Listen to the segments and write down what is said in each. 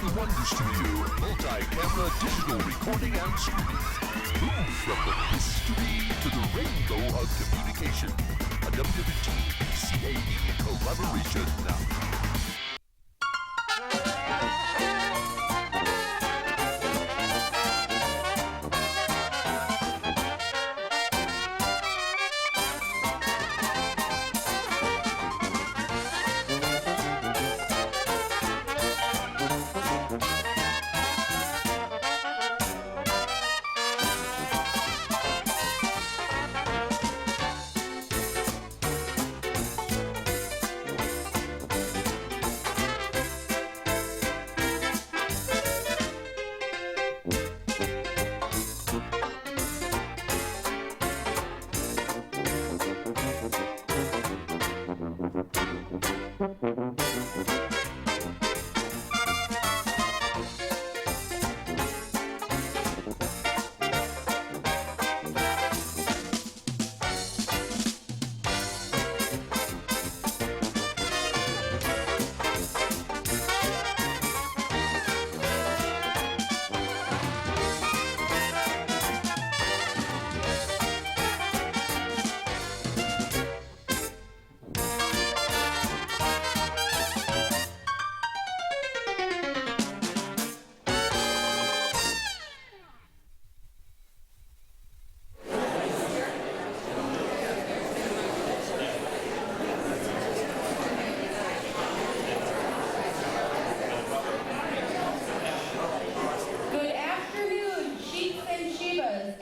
the Wonder Studio, multi-camera digital recording and streaming. Move from the mystery to the rainbow of communication. A WWG collaboration.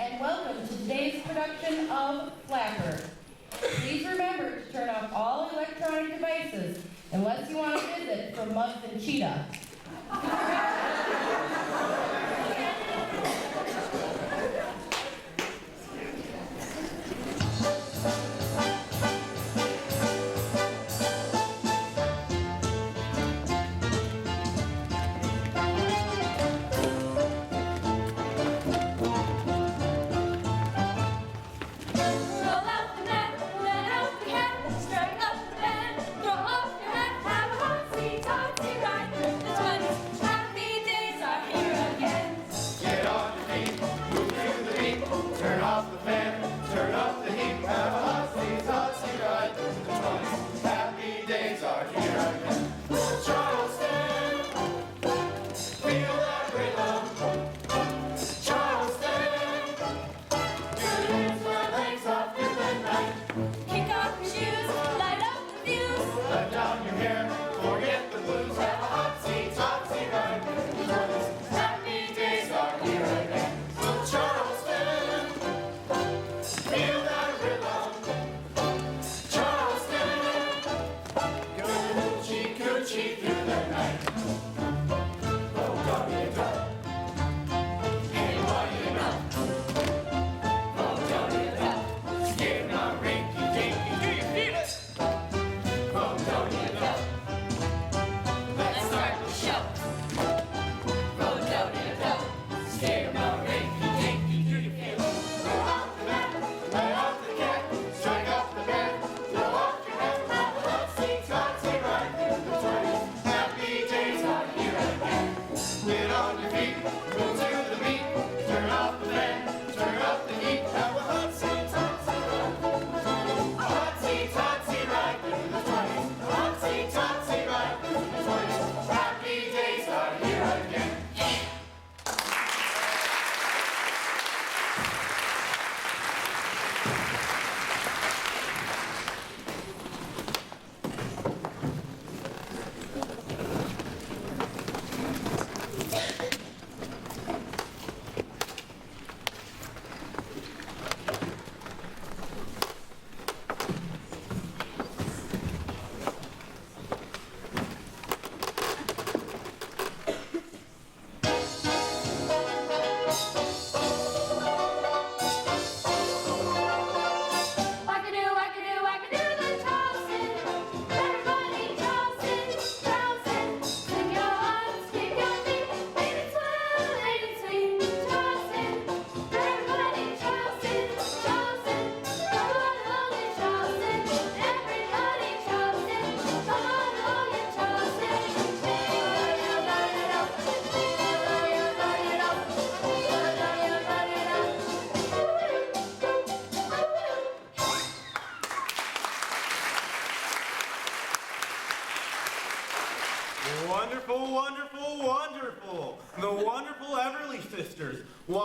And welcome to today's production of Flapper. Please remember to turn off all electronic devices unless you want a visit from Muff and Cheetah. Happy days are here again.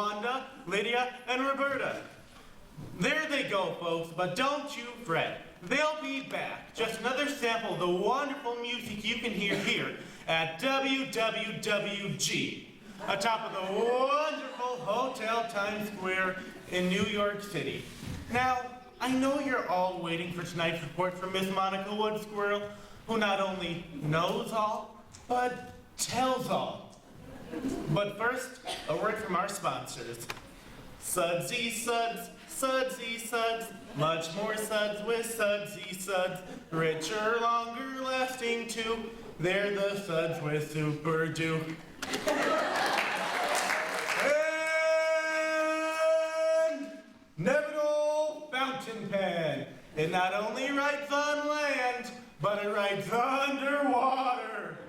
Wanda, Lydia, and Roberta. There they go, folks, but don't you fret. They'll be back. Just another sample of the wonderful music you can hear here at WWG, atop of the wonderful Hotel Times Square in New York City. Now, I know you're all waiting for tonight's report from Miss Monica Wood Squirrel, who not only knows all, but tells all. But first, a word from our sponsors. Sudsy Suds, Sudsy Suds, much more suds with Sudsy Suds, richer, longer lasting too. They're the suds with Super Duke. And Neville Fountain Pen. It not only writes on land, but it writes underwater.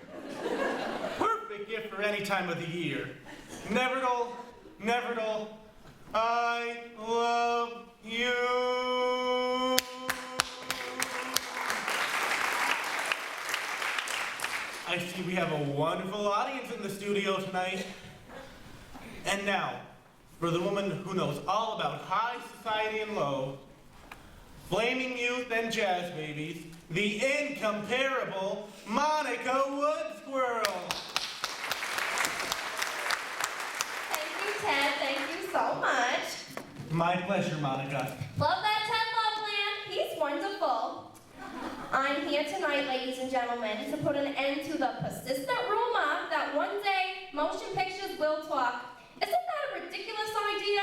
Perfect gift for any time of the year. Neverdle, Neverdle, I love you. I see we have a wonderful audience in the studio tonight. And now, for the woman who knows all about high society and low, flaming youth and jazz babies, the incomparable Monica Wood Squirrel. Thank you, Ted. Thank you so much. My pleasure, Monica. Love that Ted Loveland. He's wonderful. I'm here tonight, ladies and gentlemen, to put an end to the persistent rumor that one day motion pictures will talk. Isn't that a ridiculous idea?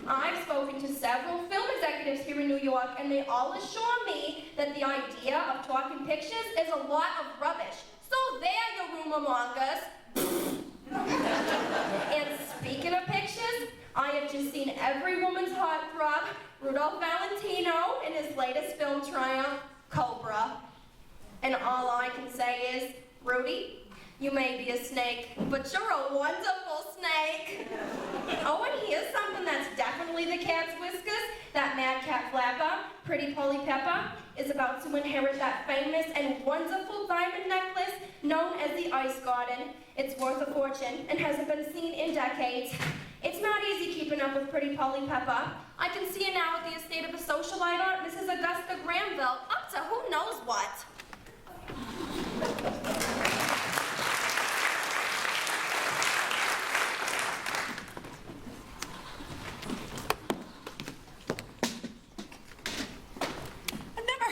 I've spoken to several film executives here in New York, and they all assure me that the idea of talking pictures is a lot of rubbish. So there, you rumor mongers. And speaking of pictures, I have just seen every woman's heartthrob, Rudolph Valentino, in his latest film triumph, Cobra. And all I can say is, Rudy, you may be a snake, but you're a wonderful snake. Oh, and here's something that's definitely the cat's whiskers. That Madcap Flapper, Pretty Polly Pepper, is about to inherit that famous and wonderful diamond necklace known as the Ice Garden. It's worth a fortune and hasn't been seen in decades. It's not easy keeping up with Pretty Polly Pepper. I can see it now at the estate of a socialite aunt, Mrs. Augusta Granville, up to who knows what.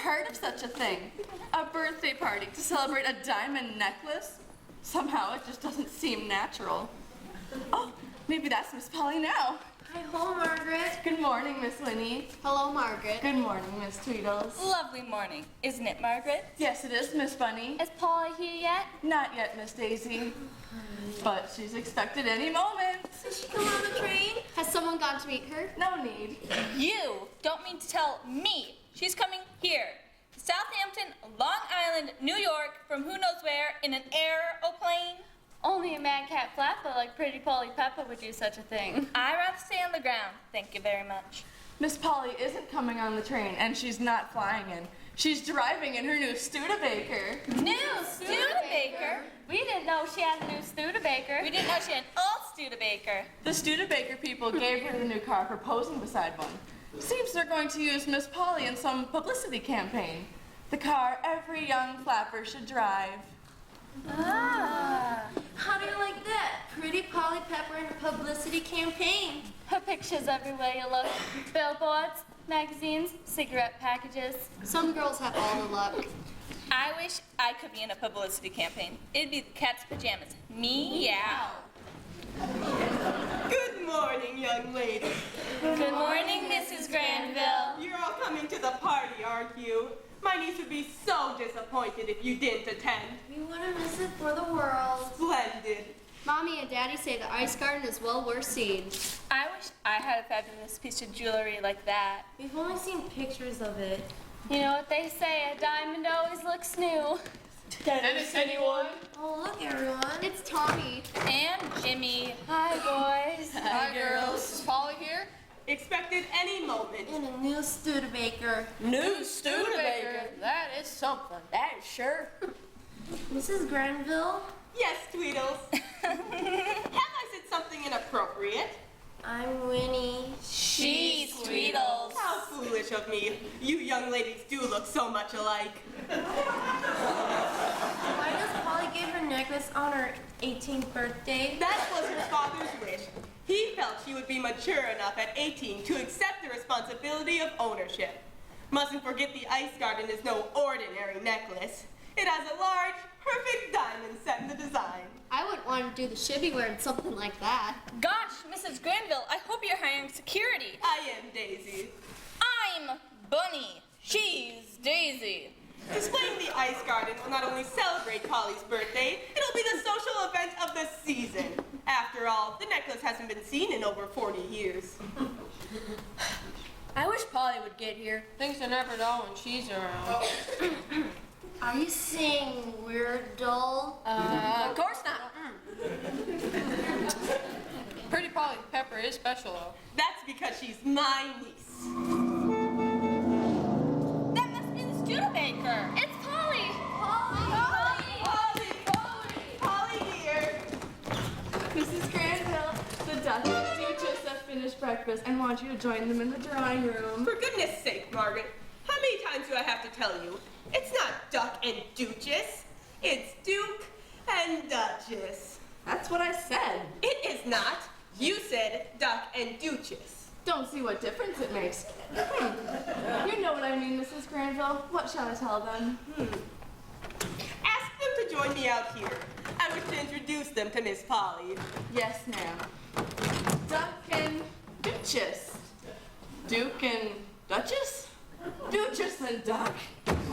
Heard of such a thing. A birthday party to celebrate a diamond necklace? Somehow it just doesn't seem natural. Oh, maybe that's Miss Polly now. Hi, hello, Margaret. Good morning, Miss Winnie. Hello, Margaret. Good morning, Miss Tweedles. Lovely morning, isn't it, Margaret? Yes, it is, Miss Bunny. Is Polly here yet? Not yet, Miss Daisy. But she's expected any moment. Did she come on the train? Has someone gone to meet her? No need. You don't mean to tell me she's coming here. Southampton, Long Island, New York, from who knows where, in an aeroplane? Only a Madcap Flapper like Pretty Polly Pepper would do such a thing. I'd rather stay on the ground, thank you very much. Miss Polly isn't coming on the train, and she's not flying in. She's driving in her new Studebaker. New Studebaker? We didn't know she had a new Studebaker. We didn't know she had an old Studebaker. The Studebaker people gave her the new car for posing beside one. Seems they're going to use Miss Polly in some publicity campaign. The car every young flapper should drive. Ah, how do you like that? Pretty Polly Pepper in a publicity campaign. Her pictures everywhere you look. Billboards, magazines, cigarette packages. Some girls have all the luck. I wish I could be in a publicity campaign. It'd be the cat's pajamas. Meow. Good morning, young lady. Good morning, Mrs. Granville. You're all coming to the party, aren't you? My niece would be so disappointed if you didn't attend. We wouldn't miss it for the world. Splendid. Mommy and Daddy say the ice garden is well worth seeing. I wish I had a fabulous piece of jewelry like that. We've only seen pictures of it. You know what they say, a diamond always looks new. Dennis, anyone? Oh, look, everyone. It's Tommy. And Jimmy. Hi, boys. Hi, girls. Is Polly here? Expected any moment. And a new Studebaker. New Studebaker. That is something. That is sure. Mrs. Granville? Yes, Tweedles. Have I said something inappropriate? I'm Winnie. She's Tweedles. How foolish of me. You young ladies do look so much alike. Why does Polly get her necklace on her 18th birthday? That was her father's wish. He felt she would be mature enough at 18 to accept the responsibility of ownership. Mustn't forget the ice garden is no ordinary necklace. It has a large, perfect diamond set in the design. I wouldn't want to do the shibby wearing something like that. Gosh, Mrs. Granville, I hope you're hiring security. I am Daisy. I'm Bunny. She's Daisy. Displaying the ice garden will not only celebrate Polly's birthday, it'll be the social event of the season. After all, the necklace hasn't been seen in over 40 years. I wish Polly would get here. Things are never dull when she's around. Are you saying we're dull? Of course not. Pretty Polly Pepper is special, though. That's because she's my niece. That must be the Studebaker. It's Polly! Polly, dear. Mrs. Granville, the Duchess and Duchess have finished breakfast and want you to join them in the drawing room. For goodness sake, Margaret, how many times do I have to tell you? It's not Duck and Duchess. It's Duke and Duchess. That's what I said. It is not. You said Duck and Duchess. Don't see what difference it makes. You know what I mean, Mrs. Granville. What shall I tell them? Ask them to join me out here. I wish to introduce them to Miss Polly. Yes, ma'am. Duck and Duchess. Duke and Duchess? Duchess and Duck. We want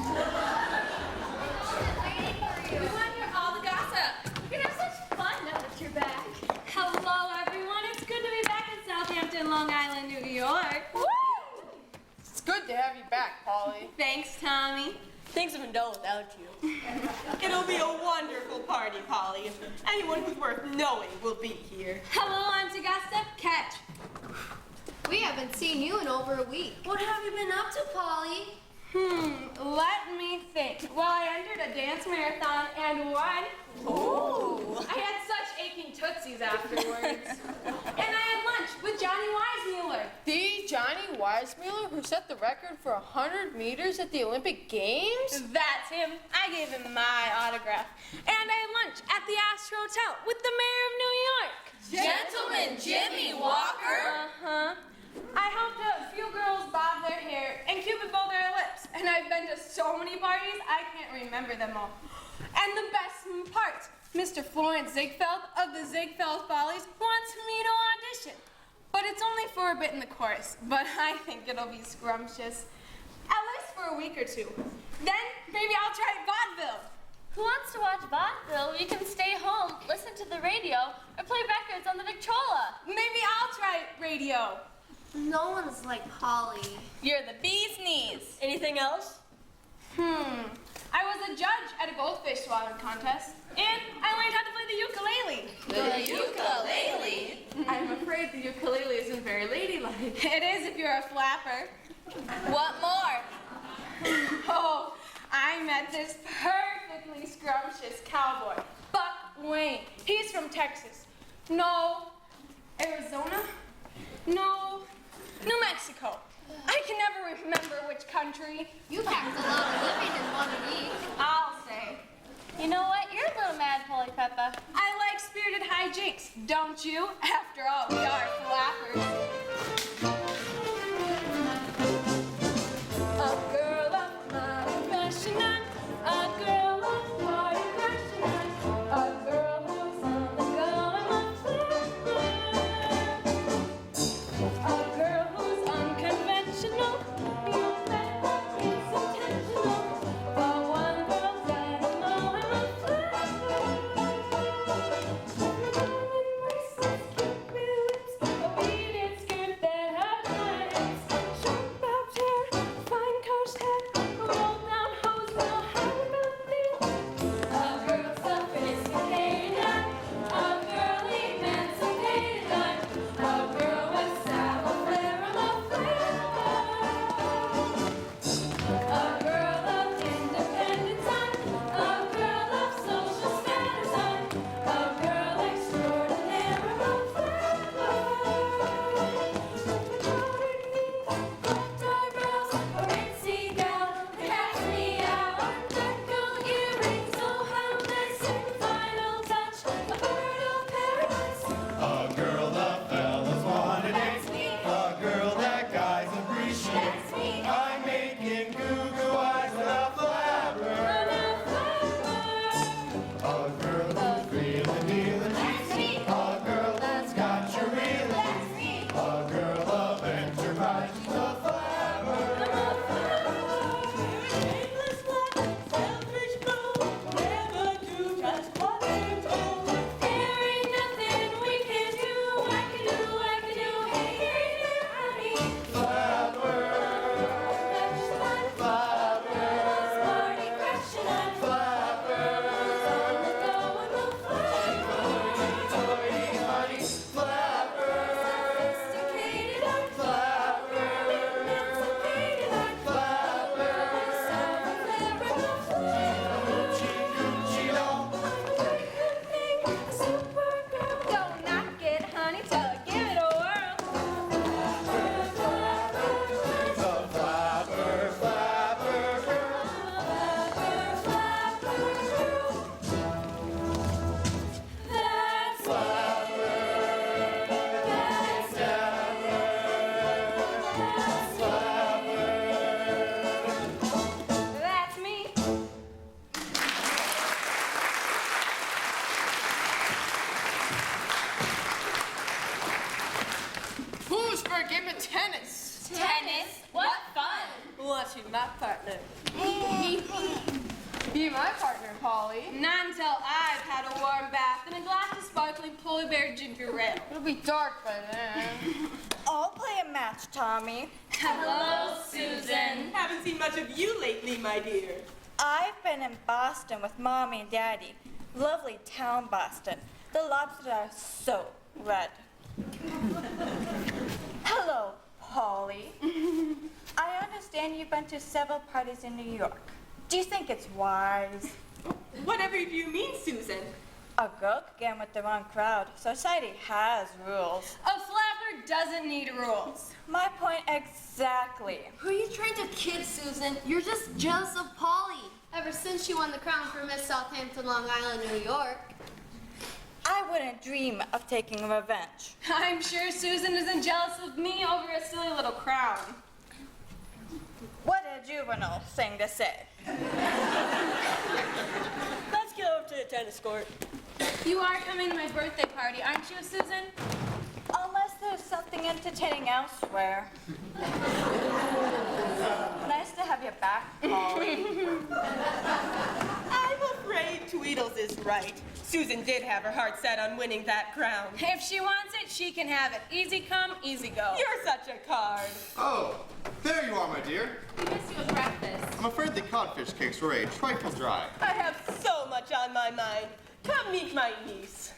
to hear all the gossip. We're gonna have such fun now that you're back. Hello, everyone. It's good to be back in Southampton, Long Island, New York. Woo! It's good to have you back, Polly. Thanks, Tommy. Things have been dull without you. It'll be a wonderful party, Polly. Anyone who's worth knowing will be here. Hello, Auntie Gossip. Catch. We haven't seen you in over a week. What have you been up to, Polly? Let me think. Well, I entered a dance marathon and won. Ooh. I had such aching tootsies afterwards. And I had lunch with Johnny Weissmuller. The Johnny Weissmuller who set the record for 100 meters at the Olympic Games? That's him. I gave him my autograph. And I had lunch at the Astro Hotel with the mayor of New York. Gentleman Jimmy Walker. Uh-huh. I helped a few girls bob their hair and Cupid bow their lips. And I've been to so many parties, I can't remember them all. And the best part, Mr. Florence Ziegfeld of the Ziegfeld Follies wants me to audition. But it's only for a bit in the chorus, but I think it'll be scrumptious. At least for a week or two. Then maybe I'll try vaudeville. Who wants to watch vaudeville? You can stay home, listen to the radio, or play records on the Victrola. Maybe I'll try radio. No one's like Polly. You're the bee's knees. Anything else? I was a judge at a goldfish swallowing contest, and I learned how to play the ukulele. The ukulele. I'm afraid the ukulele isn't very ladylike. It is if you're a flapper. What more? Oh, I met this perfectly scrumptious cowboy, Buck Wayne. He's from Texas. No, Arizona? No, New Mexico. I can never remember which country. You packed a lot of living in 1 week. I'll say. You know what? You're a little mad, Polly Peppa. I like spirited hijinks, don't you? After all, we are flappers. A girl of my profession, a girl of my profession, a girl who's on the go, I'm a flapper. A girl who's unconventional, you bet that it's intentional. For one girl that I know, I'm a flapper. Never gonna embrace this, keep me with for a game of tennis. Tennis? What fun! Unless you're my partner. Be my partner, Polly. Not until I've had a warm bath and a glass of sparkling polar bear ginger ale. It'll be dark by then. I'll play a match, Tommy. Hello, Susan. Haven't seen much of you lately, my dear. I've been in Boston with Mommy and Daddy. Lovely town, Boston. The lobsters are so red. Hello, Polly. I understand you've been to several parties in New York. Do you think it's wise? Whatever do you mean, Susan? A girl could get in with the wrong crowd. Society has rules. A flapper doesn't need rules. My point exactly. Who are you trying to kid, Susan? You're just jealous of Polly. Ever since she won the crown for Miss Southampton, Long Island, New York. I wouldn't dream of taking revenge. I'm sure Susan isn't jealous of me over a silly little crown. What a juvenile thing to say. Let's get over to the tennis court. You are coming to my birthday party, aren't you, Susan? Unless there's something entertaining elsewhere. Nice to have you back, Polly. I'm afraid Tweedles is right. Susan did have her heart set on winning that crown. If she wants it, she can have it. Easy come, easy go. You're such a card. Oh, there you are, my dear. We missed you at breakfast. I'm afraid the codfish cakes were a trifle dry. I have so much on my mind. Come meet my niece.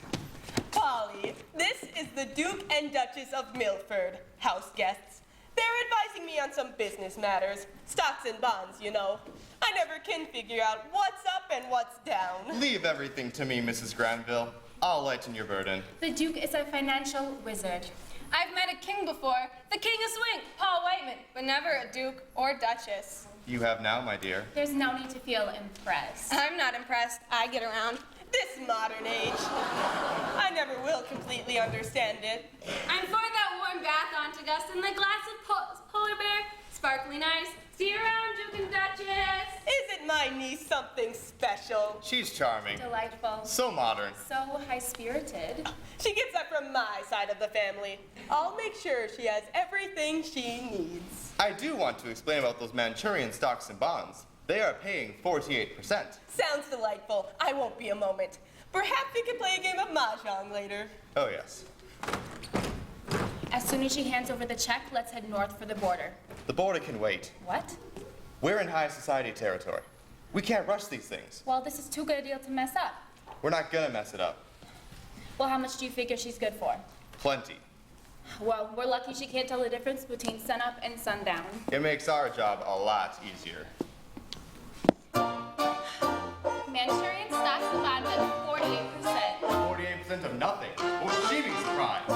Polly, this is the Duke and Duchess of Milford, house guests. They're advising me on some business matters, stocks and bonds, you know. I never can figure out what's up and what's down. Leave everything to me, Mrs. Granville. I'll lighten your burden. The Duke is a financial wizard. I've met a king before, the king of swing, Paul Whiteman, but never a duke or duchess. You have now, my dear. There's no need to feel impressed. I'm not impressed. I get around. This modern age. I never will completely understand it. I'm for that warm bath, Aunt Augusta, and the glass of polar bear, sparkling ice. See you around, Duke and Duchess. Isn't my niece something special? She's charming. Delightful. So modern. So high-spirited. She gets that from my side of the family. I'll make sure she has everything she needs. I do want to explain about those Manchurian stocks and bonds. They are paying 48%. Sounds delightful. I won't be a moment. Perhaps we could play a game of mahjong later. Oh, yes. As soon as she hands over the check, let's head north for the border. The border can wait. What? We're in high society territory. We can't rush these things. Well, this is too good a deal to mess up. We're not gonna mess it up. Well, how much do you figure she's good for? Plenty. Well, we're lucky she can't tell the difference between sunup and sundown. It makes our job a lot easier. Manchurian stocks and bonds at 48%. 48% of nothing. Would she be surprised?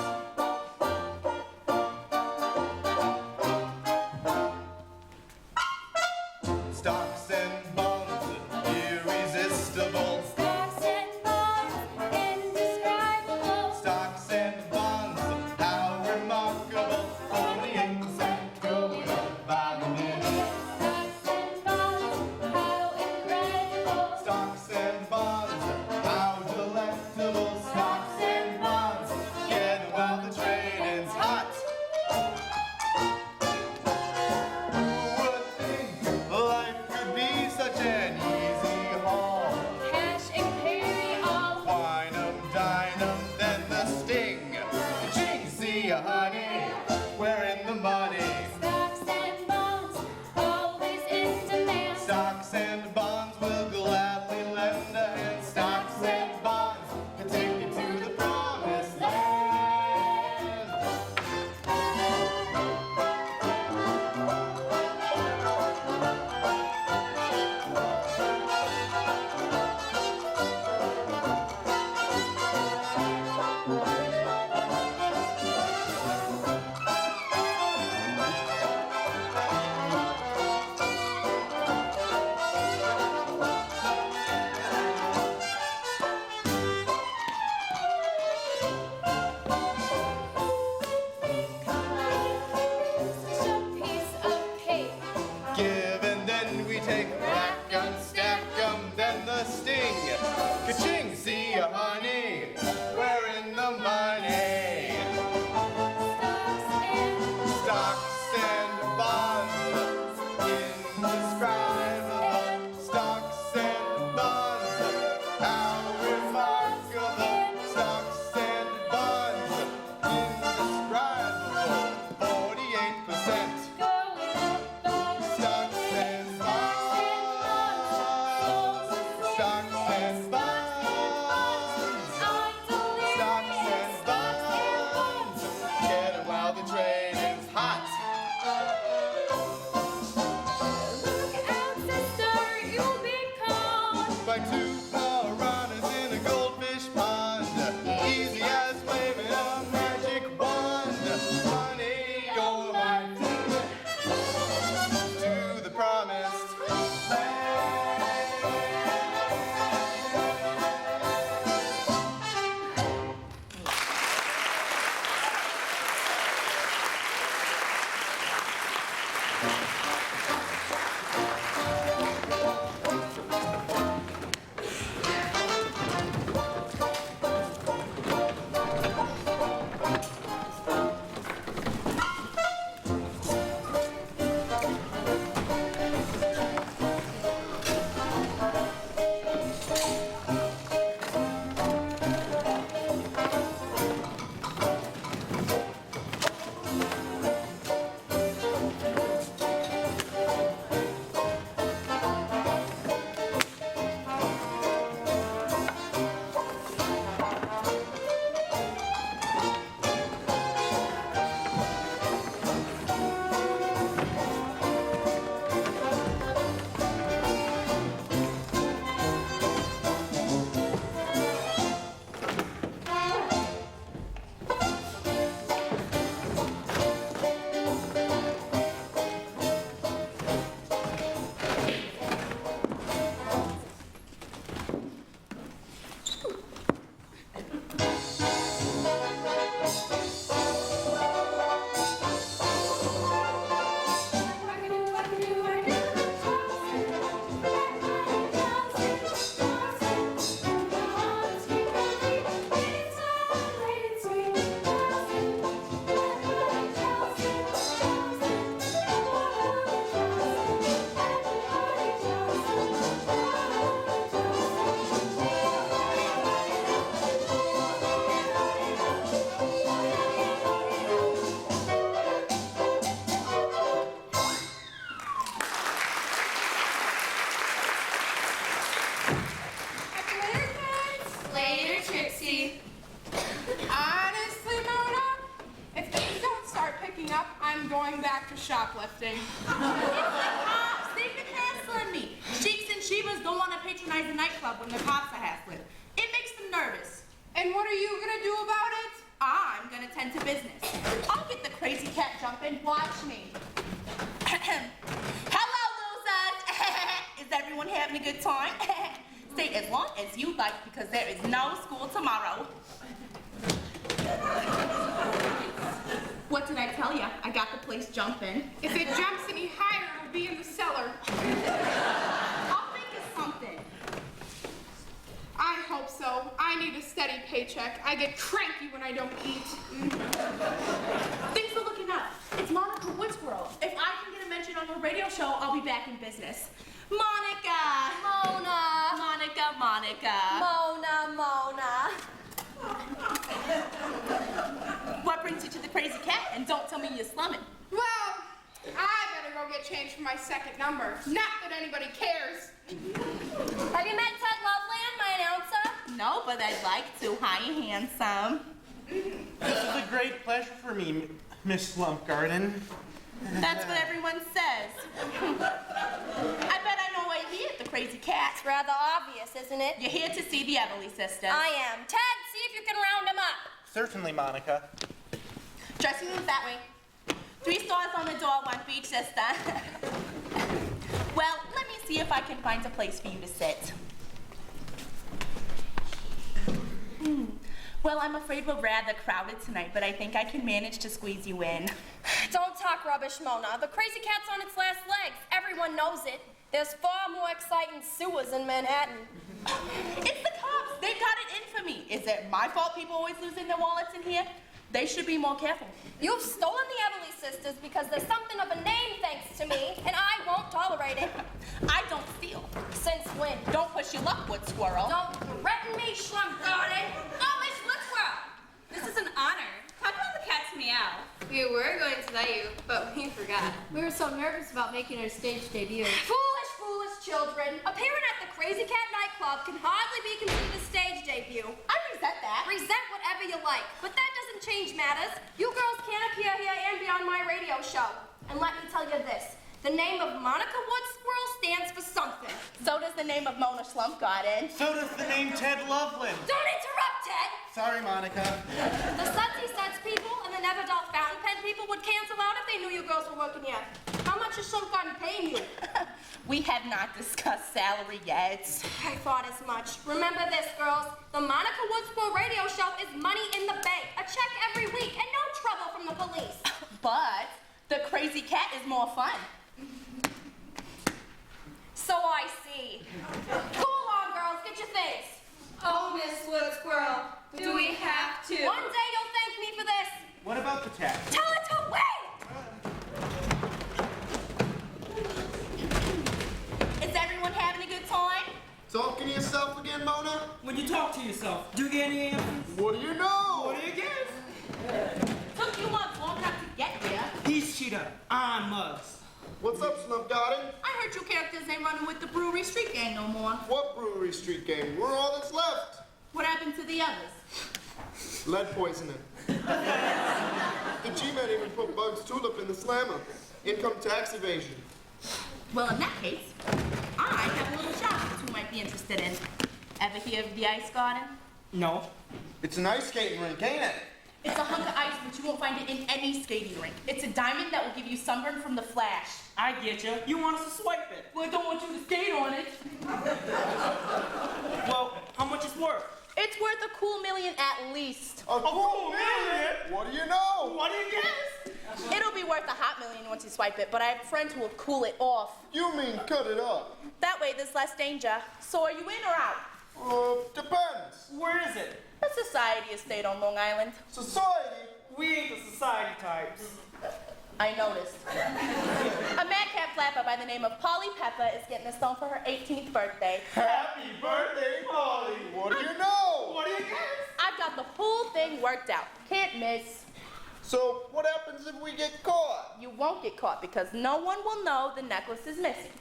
Stocks and bonds, irresistible. Stocks and bonds, indescribable. Stocks and bonds, how remarkable. 48% going up by the minute. Stocks and bonds, how incredible. Stocks and bonds, how delectable. Stocks and bonds, get them while the trading's hot. Who would think life could be such an easy haul? Cash and carry all. Wine 'em, dine 'em, then the sting. Ching, see ya, honey, we're in the money. Stocks and bonds, always in demand. Stocks and bonds will gladly lend a hand. Stocks and bonds can take you to the promised land. waking up, I'm going back to shoplifting. It's the cops. They've been hassling me. Shieks and shebas don't want to patronize the nightclub when the cops are hassling. It makes them nervous. And what are you gonna do about it? I'm gonna tend to business. I'll get the crazy cat jumping. Watch me. Hello, losers. Is everyone having a good time? Stay as long as you like because there is no school tomorrow. What did I tell you? I got the place jumping. If it jumps any higher, it'll be in the cellar. I'll think of something. I hope so. I need a steady paycheck. I get cranky when I don't eat. Things are looking up. It's Monica Woodsboro. If I can get a mention on her radio show, I'll be back in business. Monica! Mona! Monica, Monica. Mona. What brings you to the Crazy Cat? And don't tell me you're slumming. Well, I better go get changed for my second number. Not that anybody cares. Have you met Ted Loveland, my announcer? No, but I'd like to. Hi, handsome. This is a great pleasure for me, Miss Slumpgarden. That's what everyone says. I bet I know why you're here at the Crazy Cat. It's rather obvious, isn't it? You're here to see the Everly sisters. I am. Ted, see if you can round them up. Certainly, Monica. Dressing rooms that way. 3 stores on the door, 1 for each sister. Well, let me see if I can find a place for you to sit. Well, I'm afraid we're rather crowded tonight, but I think I can manage to squeeze you in. Don't talk rubbish, Mona. The Crazy Cat's on its last legs. Everyone knows it. There's far more exciting sewers in Manhattan. It's the cops. They've got it in for me. Is it my fault people always losing their wallets in here? They should be more careful. You've stolen the Everly sisters because there's something of a name thanks to me, and I won't tolerate it. I don't steal. Since when? Don't push your luck, wood squirrel. Don't threaten me, Schlumpgarden. Oh, Miss Woodsboro! This is an honor. How come the cats meow? We were going to tell you, but we forgot. We were so nervous about making our stage debut. Foolish children. Appearing at the Crazy Cat nightclub can hardly be considered a stage debut. I resent that. Resent whatever you like, but that doesn't change matters. You girls can't appear here and be on my radio show. And let me tell you this. The name of Monica Woodsquirrel stands for something. So does the name of Mona Slumpgarden. So does the name Ted Loveland. Don't interrupt, Ted! Sorry, Monica. The Sudsy Suds people and the Never Dull Fountain Pen people would cancel out if they knew you girls were working here. How much is Slumpgarden paying you? We have not discussed salary yet. I thought as much. Remember this, girls. The Monica Woodsquirrel radio show is money in the bank. A check every week and no trouble from the police. But the Crazy Cat is more fun. So I see. Cool on, girls. Get your things. Oh, Miss Woodsquirrel, do we have to? One day you'll thank me for this. What about the tax? Tell it to wait! Is everyone having a good time? Talking to yourself again, Mona? When you talk to yourself, do you get any answers? What do you know? What do you guess? Took you months long enough to get here. He's Cheetah, I'm Muggs. What's up, Slumpgarden? I heard you characters ain't running with the Brewery Street Gang no more. What Brewery Street game? We're all that's left. What happened to the others? Lead poisoning. The G-Men even put Bugs Tulip in the slammer. Income tax evasion. Well, in that case, I have a little shop that you might be interested in. Ever hear of the Ice Garden? No. It's an ice skating rink, ain't it? It's a hunk of ice, but you won't find it in any skating rink. It's a diamond that will give you sunburn from the flash. I get you. You want us to swipe it. Well, I don't want you to skate on it. Well, how much it's worth? It's worth a cool million at least. A cool million? What do you know? What do you guess? It'll be worth a hot million once you swipe it, but I have a friend who will cool it off. You mean cut it up? That way there's less danger. So are you in or out? Depends. Where is it? A society estate on Long Island. Society? We ain't the society types. I noticed. A madcap flapper by the name of Polly Pepper is getting this song for her 18th birthday. Happy birthday, Polly! What do you know? What do you guess? I've got the whole thing worked out. Can't miss. So, what happens if we get caught? You won't get caught because no one will know the necklace is missing.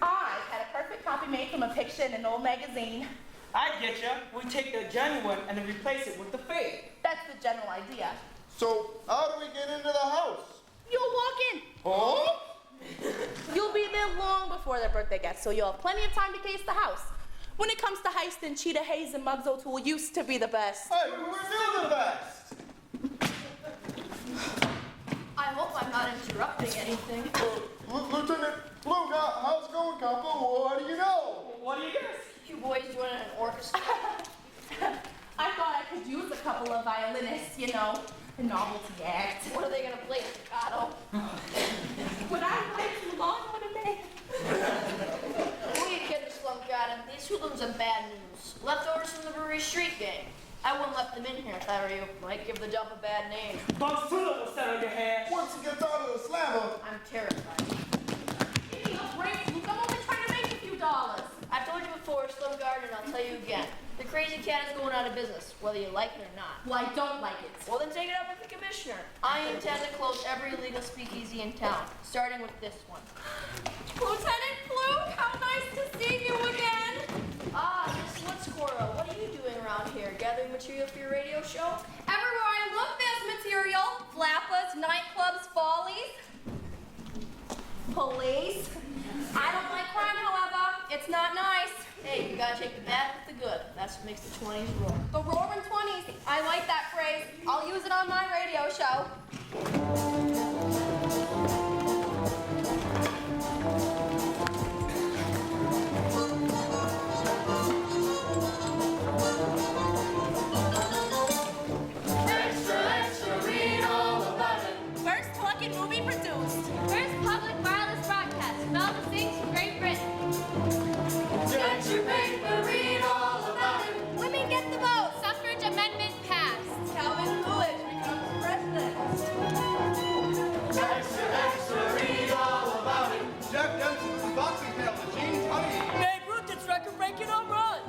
I had a perfect copy made from a picture in an old magazine. I get you. We take the genuine and then replace it with the fake. That's the general idea. So, how do we get into the house? other birthday guests, so you'll have plenty of time to case the house. When it comes to heisting, Cheetah Hayes and Muggs O'Toole used to be the best. Hey, we're still the best. I hope I'm not interrupting anything. Lieutenant Blue, how's it going, Capo? What do you know? What do you guess? You boys joining an orchestra? I thought I could use a couple of violinists, you know, a novelty act. What are they gonna play, staccato? Would I like to long one a day? Who are you kidding, Slumcat? These hoodlums are bad news. Leftovers from the Brewery Street gang. I wouldn't let them in here if I were you. Might give the dump a bad name. Bugs Fuller will settle your hair. Once he gets out of the slammer. I'm terrified. Give me a break, Luke. I'm only trying to make a few dollars. I've told you before, Slum Garden, and I'll tell you again. The crazy cat is going out of business, whether you like it or not. Well, I don't like it. Well, then take it up with the commissioner. I intend to close every illegal speakeasy in town, starting with this one. Lieutenant Blue, how nice to see you again. Ah, Miss Wood Squirrel, what are you doing around here? Gathering material for your radio show? Everywhere I look, there's material. Flappers, nightclubs, follies. Police. I don't like crime, however. It's not nice. Hey, you gotta take the bad with the good. That's what makes the 20s roar. The roaring 20s. I like that phrase. I'll use it on my radio show. First plucking movie produced. First public wireless broadcast of all the things from Great Britain. Get your paper, read all about it. Women get the vote. Suffrage amendment passed. Calvin Coolidge becomes president. Extra, extra, read all about it. Jack Dempsey's boxing tale to Gene Tunney. Babe Ruth gets record-breaking home run.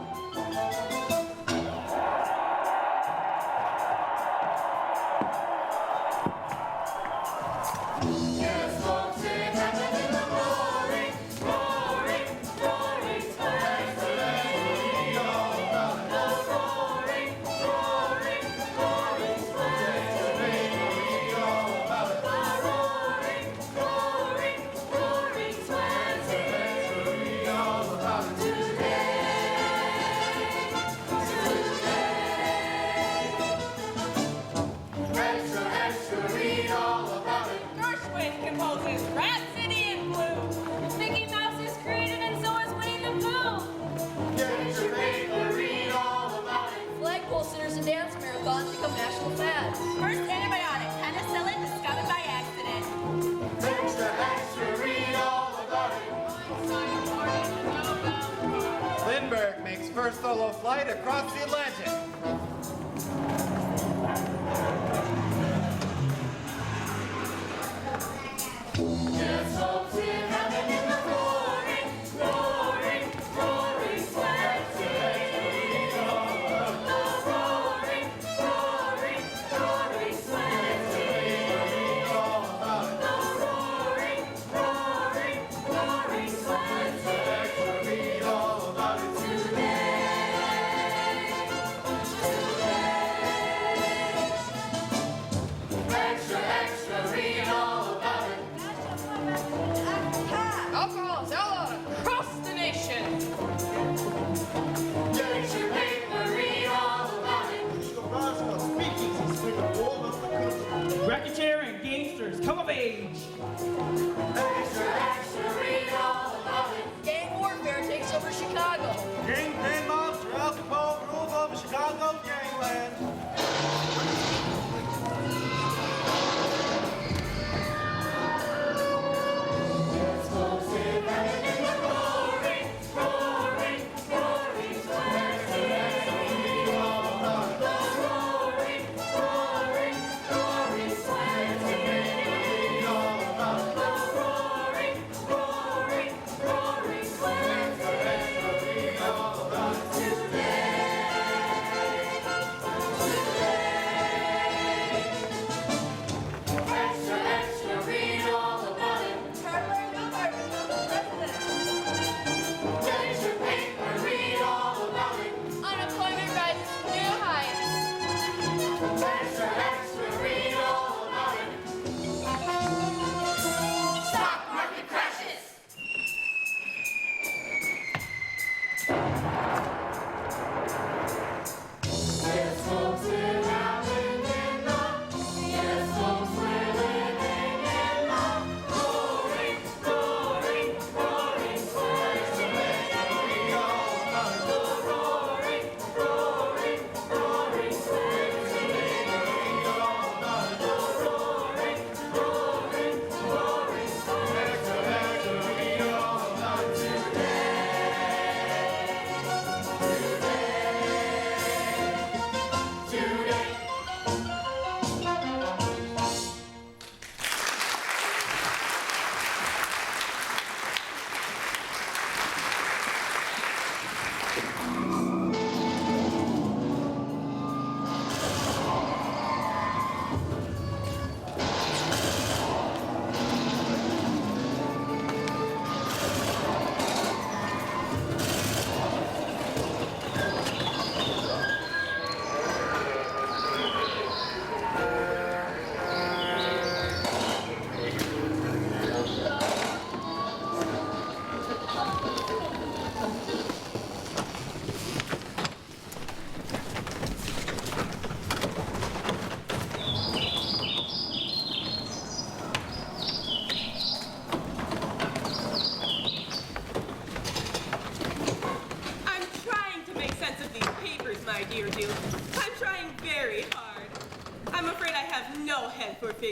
Yes, folks, it happened in the roaring, roaring, roaring twenties. Read all about it. The roaring, roaring, roaring twenties. Read all about it. The roaring, roaring, roaring twenties. Read all about it. Extra, extra, read all about it. Gershwin composes Rhapsody in Blue. Mickey Mouse is created and so is Winnie the Pooh. Get your paper, read all about it. Flagpole sitters and dance marathons become national fads. First antibiotic, penicillin, discovered by accident. Extra, extra, read all about it. Lindbergh makes first solo flight across the Atlantic. Yes, folks, it happened in the roaring, roaring, roaring twenties. The roaring, roaring, roaring twenties. The roaring, roaring, roaring twenties. Read all about it today. Extra, extra, read all about it. Alcohol is outlawed across the nation. Get your paper, read all about it. Racketeering gangsters come of age. Extra, extra, read all about it. Gang warfare takes over Chicago. Kingpin mobster Al Capone rules over Chicago gangland. Yes, folks, it happened in the roaring, roaring, roaring twenties. Read all about it. The roaring, roaring, roaring twenties. Read all about it. The roaring, roaring, roaring twenties. Read all about it today.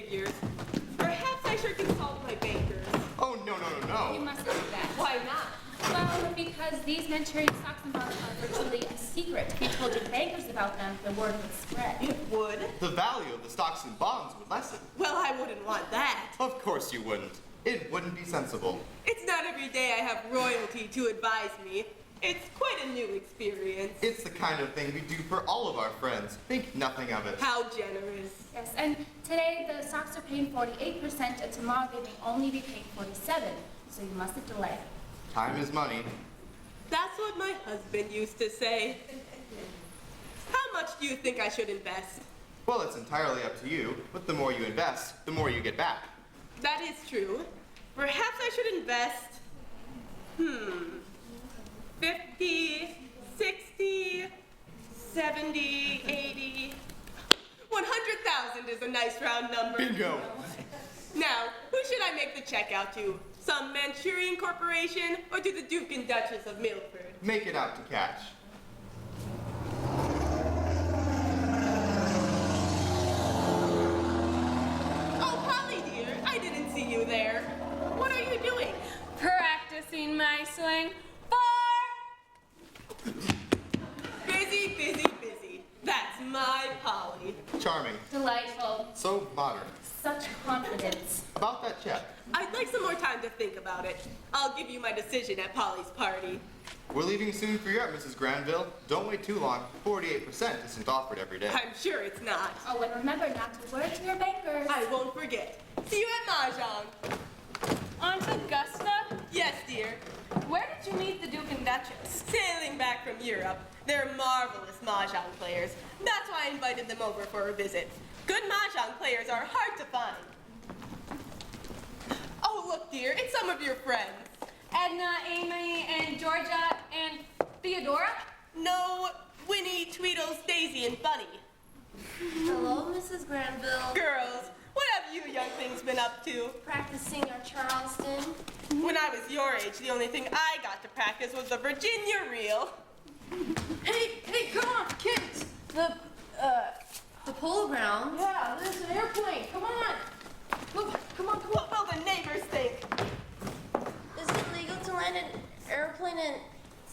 figures. Perhaps I should consult my bankers. Oh, no. You mustn't do that. Why not? Well, because these Manchurian stocks and bonds are virtually a secret. If you told your bankers about them, the word would spread. It would? The value of the stocks and bonds would lessen. Well, I wouldn't want that. Of course you wouldn't. It wouldn't be sensible. It's not every day I have royalty to advise me. It's quite a new experience. It's the kind of thing we do for all of our friends. Think nothing of it. How generous. Yes, and today the stocks are paying 48%, and tomorrow they may only be paying 47%. So you mustn't delay. Time is money. That's what my husband used to say. How much do you think I should invest? Well, it's entirely up to you, but the more you invest, the more you get back. That is true. Perhaps I should invest, 50, 60, 70, 80, 100,000 is a nice round number. Bingo! Now, who should I make the check out to? Some Manchurian corporation or to the Duke and Duchess of Milford? Make it out to cash. Oh, Polly dear, I didn't see you there. What are you doing? Practicing my swing. Busy, busy, busy. That's my Polly. Charming. Delightful. So modern. Such confidence. About that check. I'd like some more time to think about it. I'll give you my decision at Polly's party. We're leaving soon for Europe, Mrs. Granville. Don't wait too long. 48% isn't offered every day. I'm sure it's not. Oh, and remember not to word to your bankers. I won't forget. See you at Mahjong. Aunt Augusta? Yes, dear. Where did you meet the Duke and Duchess? Sailing back from Europe. They're marvelous Mahjong players. That's why I invited them over for a visit. Good Mahjong players are hard to find. Oh, look, dear, it's some of your friends. Edna, Amy, and Georgia, and Theodora? No, Winnie, Tweedles, Daisy, and Bunny. Hello, Mrs. Granville. Girls, what have you young things been up to? Practicing our Charleston. When I was your age, the only thing I got to practice was the Virginia reel. Hey, come on, kids. The polo grounds. Yeah, there's an airplane. Come on. Look, come on. What will the neighbors think? Is it legal to land an airplane in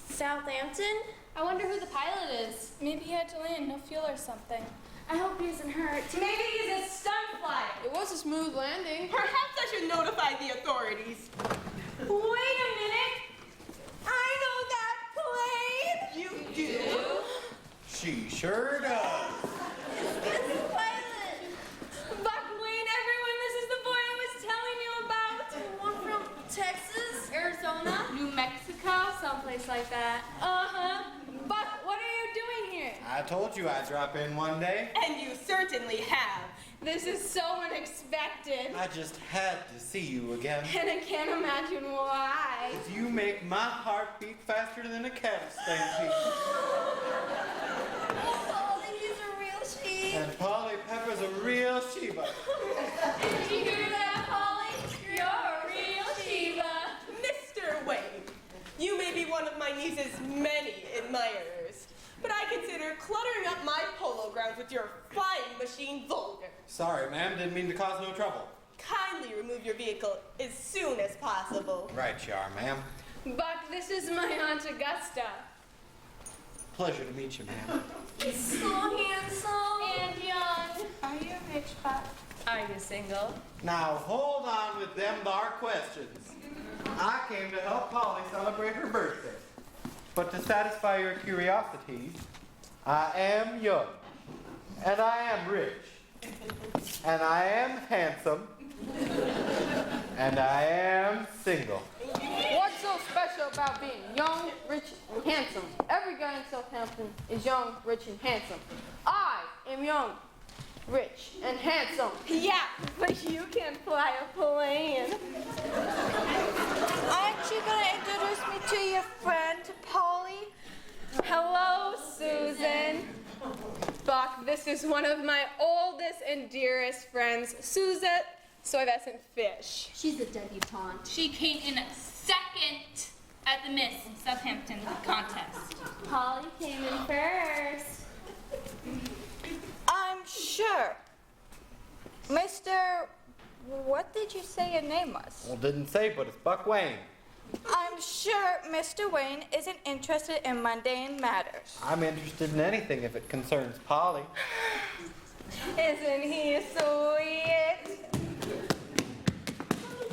Southampton? I wonder who the pilot is. Maybe he had to land, no fuel or something. I hope he isn't hurt. Maybe he's a stunt flyer. It was a smooth landing. Perhaps I should notify the authorities. Wait a minute. I know that plane. You do? She sure does. It's the pilot. Buckwayne, everyone, this is the boy I was telling you about. The one from Texas, Arizona. New Mexico, someplace like that. Uh-huh. Buck, what are you doing here? I told you I'd drop in one day. And you certainly have. This is so unexpected. I just had to see you again. And I can't imagine why. You make my heart beat faster than a cattle stampede. Polly, he's a real sheep. And Polly Pepper's a real sheba. Did you hear that, Polly? You're a real Sheba. Mr. Wayne, you may be one of my niece's many admirers, but I consider cluttering up my polo grounds with your flying machine vulgar. Sorry, ma'am. Didn't mean to cause no trouble. Kindly remove your vehicle as soon as possible. Right you are, ma'am. Buck, this is my Aunt Augusta. Pleasure to meet you, ma'am. He's so handsome. And young. Are you rich, Buck? Are you single? Now, hold on with them bar questions. I came to help Polly celebrate her birthday. But to satisfy your curiosity, I am young, and I am rich, and I am handsome, and I am single. What's so special about being young, rich, and handsome? Every guy in Southampton is young, rich, and handsome. I am young, rich, and handsome. Yeah, but you can fly a plane. Aren't you going to introduce me to your friend, Polly? Hello, Susan. Buck, this is one of my oldest and dearest friends, Suzette Soy-Vescent Fish. She's a debutante. She came in second at the Miss Southampton contest. Polly came in first. I'm sure. Mr. What did you say your name was? Well, didn't say, but it's Buck Wayne. I'm sure Mr. Wayne isn't interested in mundane matters. I'm interested in anything if it concerns Polly. Isn't he sweet?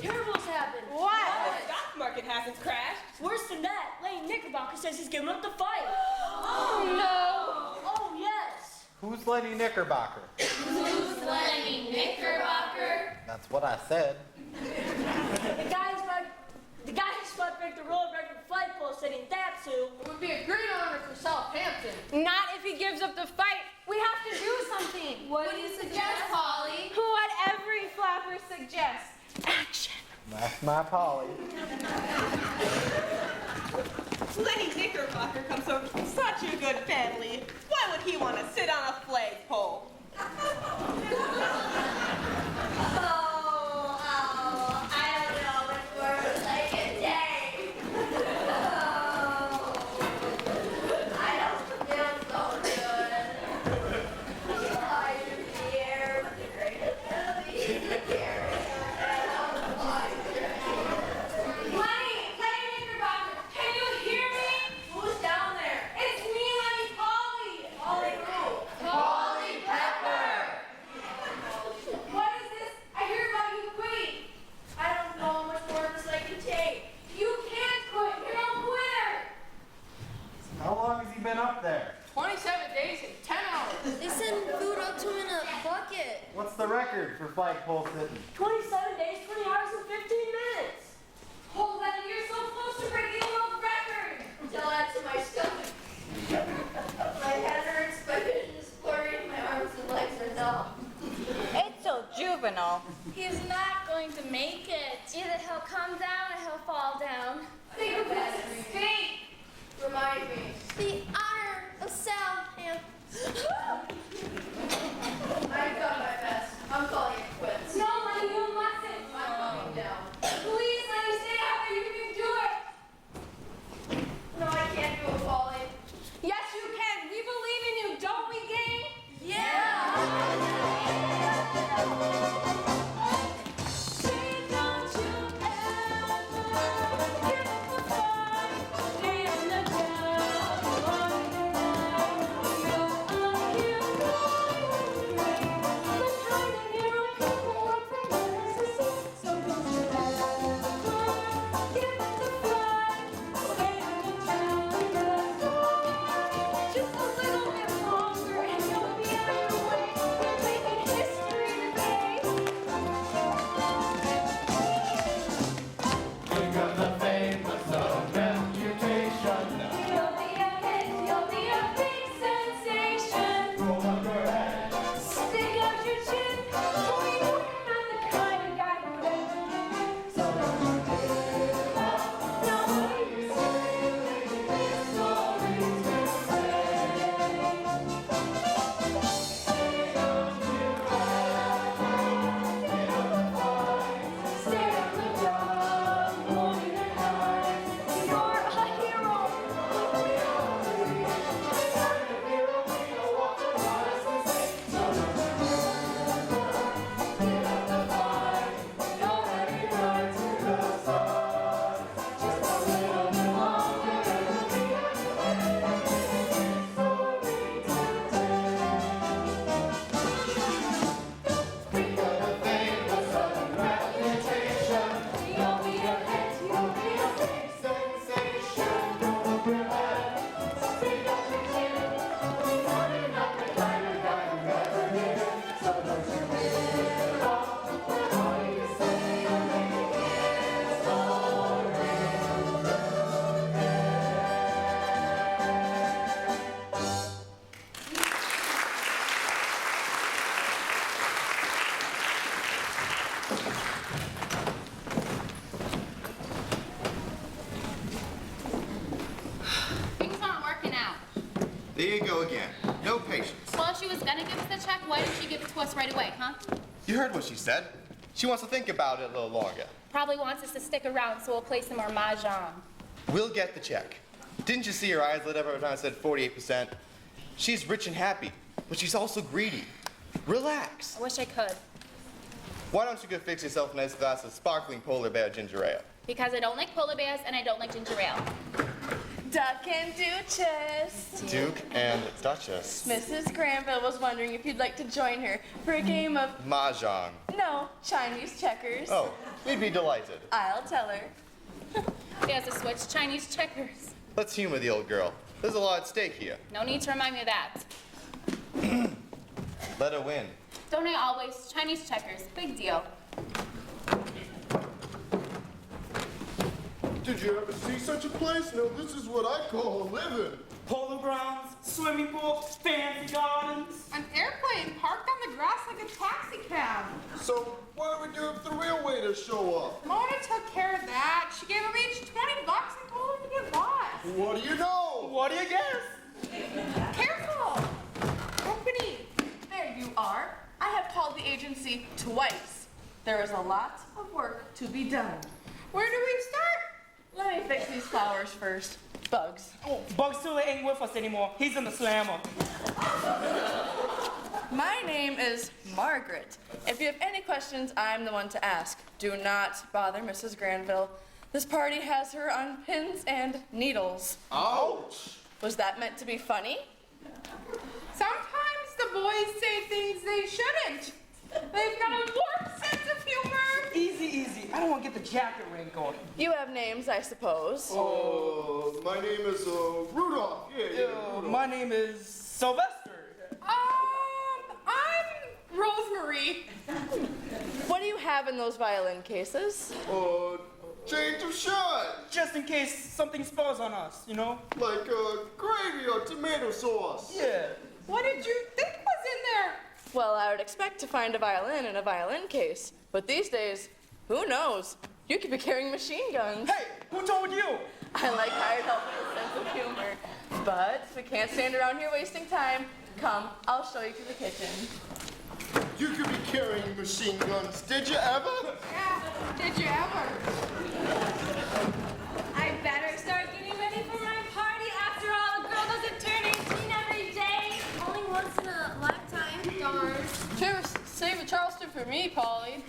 Terrible's happened. What? The stock market hasn't crashed. Worse than that, Lane Knickerbocker says he's giving up the fight. Oh, no. Oh, yes. Who's Lenny Knickerbocker? Who's Lenny Knickerbocker? That's what I said. The guy who fought Victor Road record flagpole said in that's who. It would be a great honor for Southampton. Not if he gives up the fight. We have to do something. What do you suggest, Polly? What every flapper suggests. Action. That's my Polly. Lenny Knickerbocker comes over from such a good family. Why would he want to sit on a flagpole? How long has he been up there? 27 days and 10 hours. They send food up to him in a bucket. What's the record for flagpole sitting? 27 days, 20 hours, and 15 minutes. Oh, Lenny, you're so close to breaking the world record. Tell that to my stomach. My head hurts, my vision is blurry, my arms and legs are numb. It's so juvenile. He's not going to make it. Either he'll come down or he'll fall down. Think of that. Think. Remind me. The Iron of Southampton. I've done my best. I'm calling it quits. No, Lenny, you mustn't. I'm coming down. Please, Lenny, stay out there. You can do it. No, I can't do it, Polly. Yes, you can. We believe in you, don't we, gang? Just a little bit longer and you'll be on your way. You're making history today. Think of the famous reputation. You'll be a hit, you'll be a big sensation. Roll up your head. Stick out your chin. Oh, you're not the kind of guy who'd ever give in. So don't you give up. No, you say this story's been Stare at the dog, holding your eyes. You're a hero. Think of the famous reputation. You'll be a hit, you'll be a big Sensation. Roll up your head. Stick out your chin. You're not the kind of guy who'd ever give in. So don't you give up. All you say you'll make it Things aren't working out. There you go again. No patience. Well, she was gonna give us the check. Why didn't she give it to us right away, huh? You heard what she said. She wants to think about it a little longer. Probably wants us to stick around so we'll play some more mahjong. We'll get the check. Didn't you see her eyes lit up every time I said 48%? She's rich and happy, but she's also greedy. Relax. I wish I could. Why don't you go fix yourself a nice glass of sparkling polar bear ginger ale? Because I don't like polar bears and I don't like ginger ale. Duck and Duchess. Duke and Duchess. Mrs. Granville was wondering if you'd like to join her for a game of, Mahjong. no, Chinese checkers. Oh, we'd be delighted. I'll tell her. There's a switch, Chinese checkers. Let's humor the old girl. There's a lot at stake here. No need to remind me of that. Let her win. Don't I always? Chinese checkers, big deal. Did you ever see such a place? No, this is what I call a living. Polo grounds, swimming pool, fancy gardens. An airplane parked on the grass like a taxi cab. So what do we do if the real waiters show up? Mona took care of that. She gave them each $20 and told them to get lost. What do you know? What do you guess? Careful! Company. There you are. I have called the agency twice. There is a lot of work to be done. Where do we start? Let me fix these flowers first. Bugs. Oh, Bugs Tula ain't with us anymore. He's in the slammer. My name is Margaret. If you have any questions, I'm the one to ask. Do not bother Mrs. Granville. This party has her on pins and needles. Ouch! Was that meant to be funny? Sometimes the boys say things they shouldn't. They've got a warped sense of humor. Easy, easy. I don't want to get the jacket wrinkled. You have names, I suppose. My name is Rudolph. Yeah, Rudolph. My name is Sylvester. I'm Rosemary. What do you have in those violin cases? Change of shot. Just in case something spills on us, you know? Like gravy or tomato sauce. Yeah. What did you think was in there? Well, I would expect to find a violin in a violin case. But these days, who knows? You could be carrying machine guns. Hey, who told you? I like hired help with a sense of humor. But we can't stand around here wasting time. Come, I'll show you to the kitchen. You could be carrying machine guns. Did you ever? Yeah, did you ever? I better start getting ready for my party. After all, a girl doesn't turn 18 every day. Only once in a lifetime, darn. Save a Charleston for me, Polly.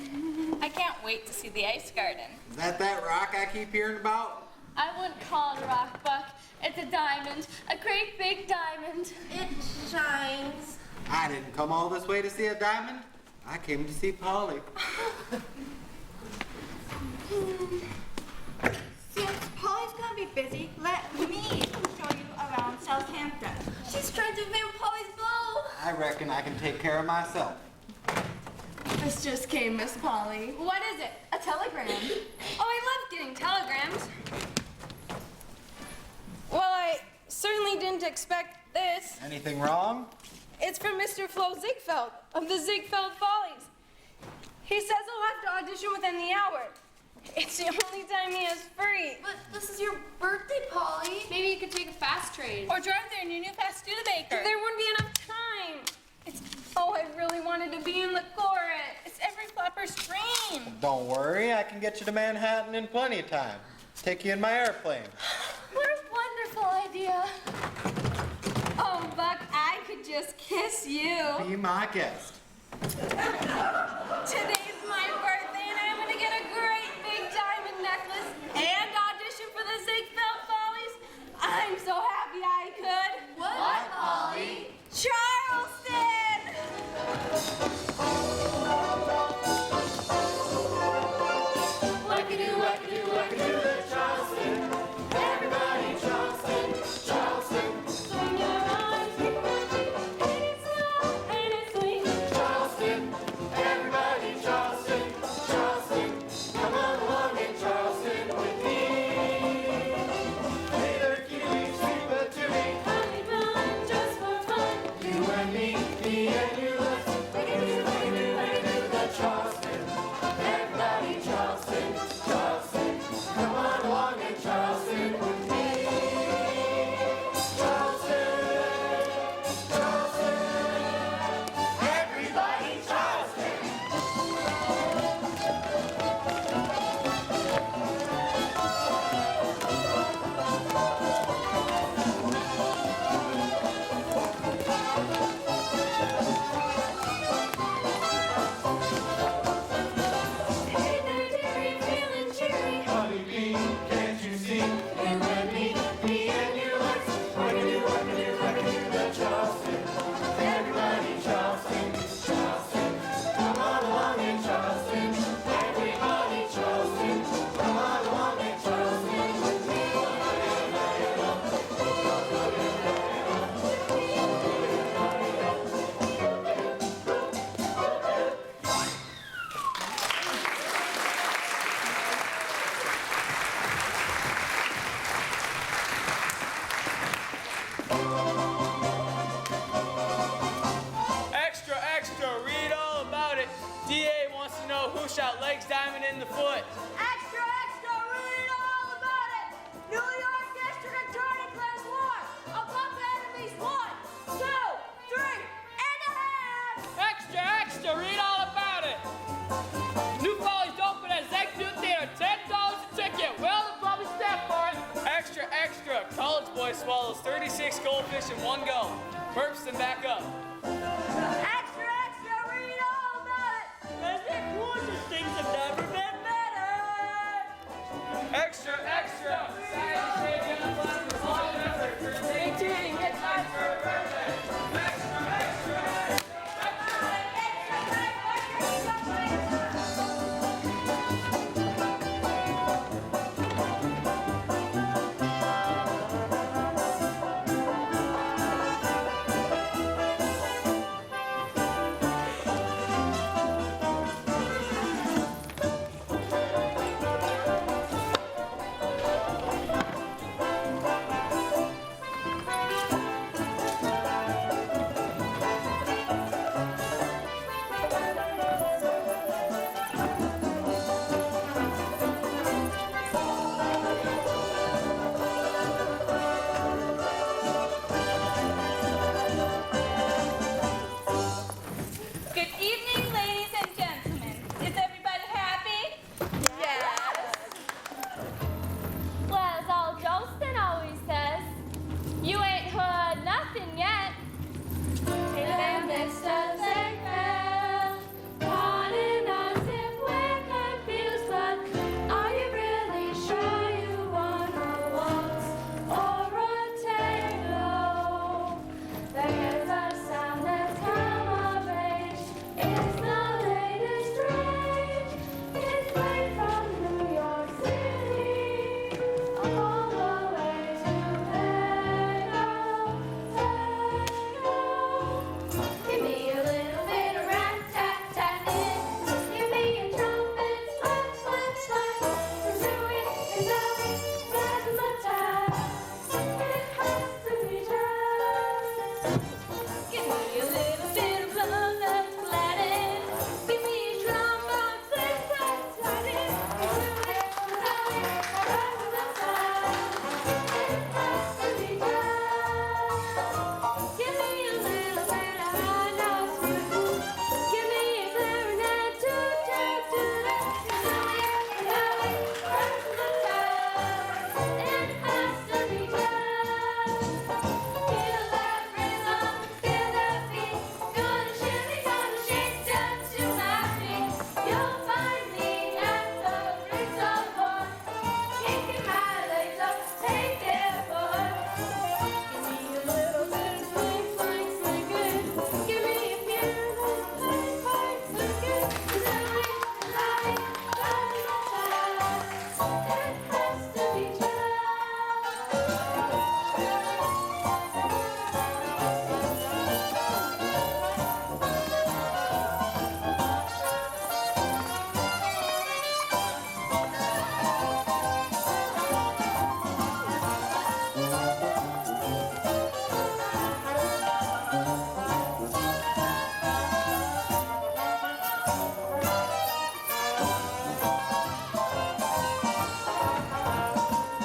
I can't wait to see the ice garden. Is that rock I keep hearing about? I wouldn't call it a rock, Buck. It's a diamond. A great big diamond. It shines. I didn't come all this way to see a diamond. I came to see Polly. Since Polly's gonna be busy, let me show you around Southampton. She's trying to win Polly's bow. I reckon I can take care of myself. This just came, Miss Polly. What is it? A telegram. Oh, I love getting telegrams. Well, I certainly didn't expect this. Anything wrong? It's from Mr. Flo Ziegfeld of the Ziegfeld Follies. He says he'll have to audition within the hour. It's the only time he has free. But this is your birthday, Polly. Maybe you could take a fast train. Or drive there in your new fast Studebaker. There wouldn't be enough time. Oh, I really wanted to be in the chorus. It's every flapper's dream. Don't worry, I can get you to Manhattan in plenty of time. Take you in my airplane. What a wonderful idea. Oh, Buck, I could just kiss you. Be my guest. Today's my birthday, and I'm gonna get a great big diamond necklace and audition for the Ziegfeld Follies. I'm so happy I could. What, Polly? Charleston! Wackadoo, wackadoo, wackadoo, the Charleston. Everybody Charleston, Charleston. Swing your arms, and it's loud and it's sweet. Charleston, everybody Charleston, Charleston. Come on along in Charleston with me. Later, kiwi, sweet but to me. Honey bun, just for fun. You and me and you, let's wackadoo, wackadoo, wackadoo, the Charleston. Everybody Charleston, Charleston. Come on along in Charleston with me. Charleston, Charleston. Everybody Charleston. one go. Burps and back up. Extra, extra, read all about it. Cause the gorgeous things have never been better. Extra, extra. It's nice for a birthday. Extra, extra. Good evening, ladies and gentlemen. Is everybody happy? Yes. Well, as old Jolston always says, you ain't heard nothing yet. Hey there, Mr. Ziegfeld, pardon us if we're confused, but are you really sure you wanna waltz or a tango? There's a sound that's come of age. It's the latest rage. It's right from New York City, all the way to Tango. Give me a little bit of rat-tat-tat-tat. Give me a trumpet, slap, slap, slap. Zooey, zooey, razzmatazz. It has to be just. Give me a little bit of love that's Latin. Give me a trombone, sing, tap, tap it. Zooey, zooey, razzmatazz. It has to be just. Give me a little bit of high notes. Give me a clarinet, toot, toot, toot. Zooey, zooey, razzmatazz. It has to be just. Feel that rhythm, feel that beat. Gonna shimmy, gonna shake down to my feet. You'll find me at the Bristol Bar, kicking my legs up, hey there, boy. Give me a little bit of swing, swing, swinging. Give me a piano, play, play, swinging. Zooey, zooey, razzmatazz. It has to be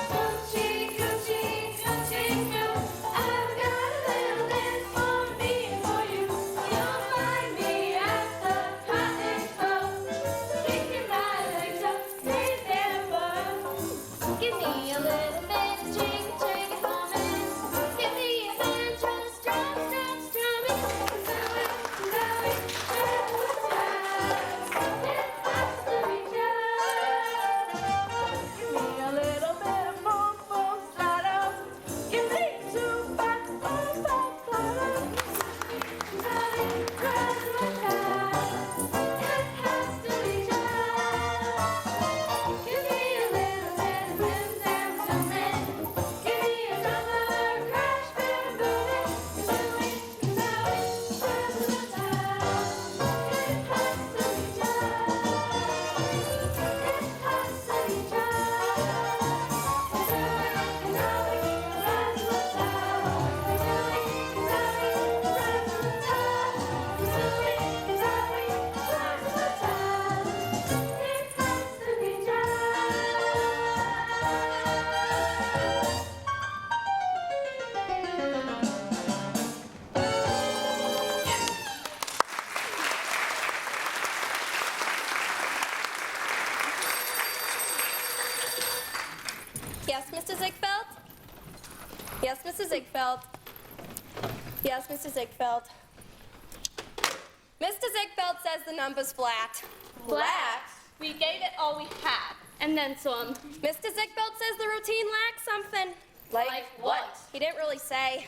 Coochie, coochie, coochie, coo. I've got a little dance for me and for you. You'll find me at the Cotton Club, kicking my legs up, hey there, bud. Give me a little bit of jig, jig, humming. Give me a banjo, strum, strum, strumming. Zooey, zooey, razzmatazz. It has to be just. Give me a little bit of boom, boom, stardom. Give me two back, boom, boom, stardom. Zooey, razzmatazz. It has to be just. Give me a little bit of rim, zam, zooming. Give me a drummer, crash, bam, booming. Zooey, zooey, razzmatazz. It has to be just. It has to be Yes, Mr. Ziegfeld? Yes, Mr. Ziegfeld. Yes, Mr. Ziegfeld. Mr. Ziegfeld says the number's flat. Flat? We gave it all we had. And then some. Mr. Ziegfeld says the routine lacks something. Like what? He didn't really say.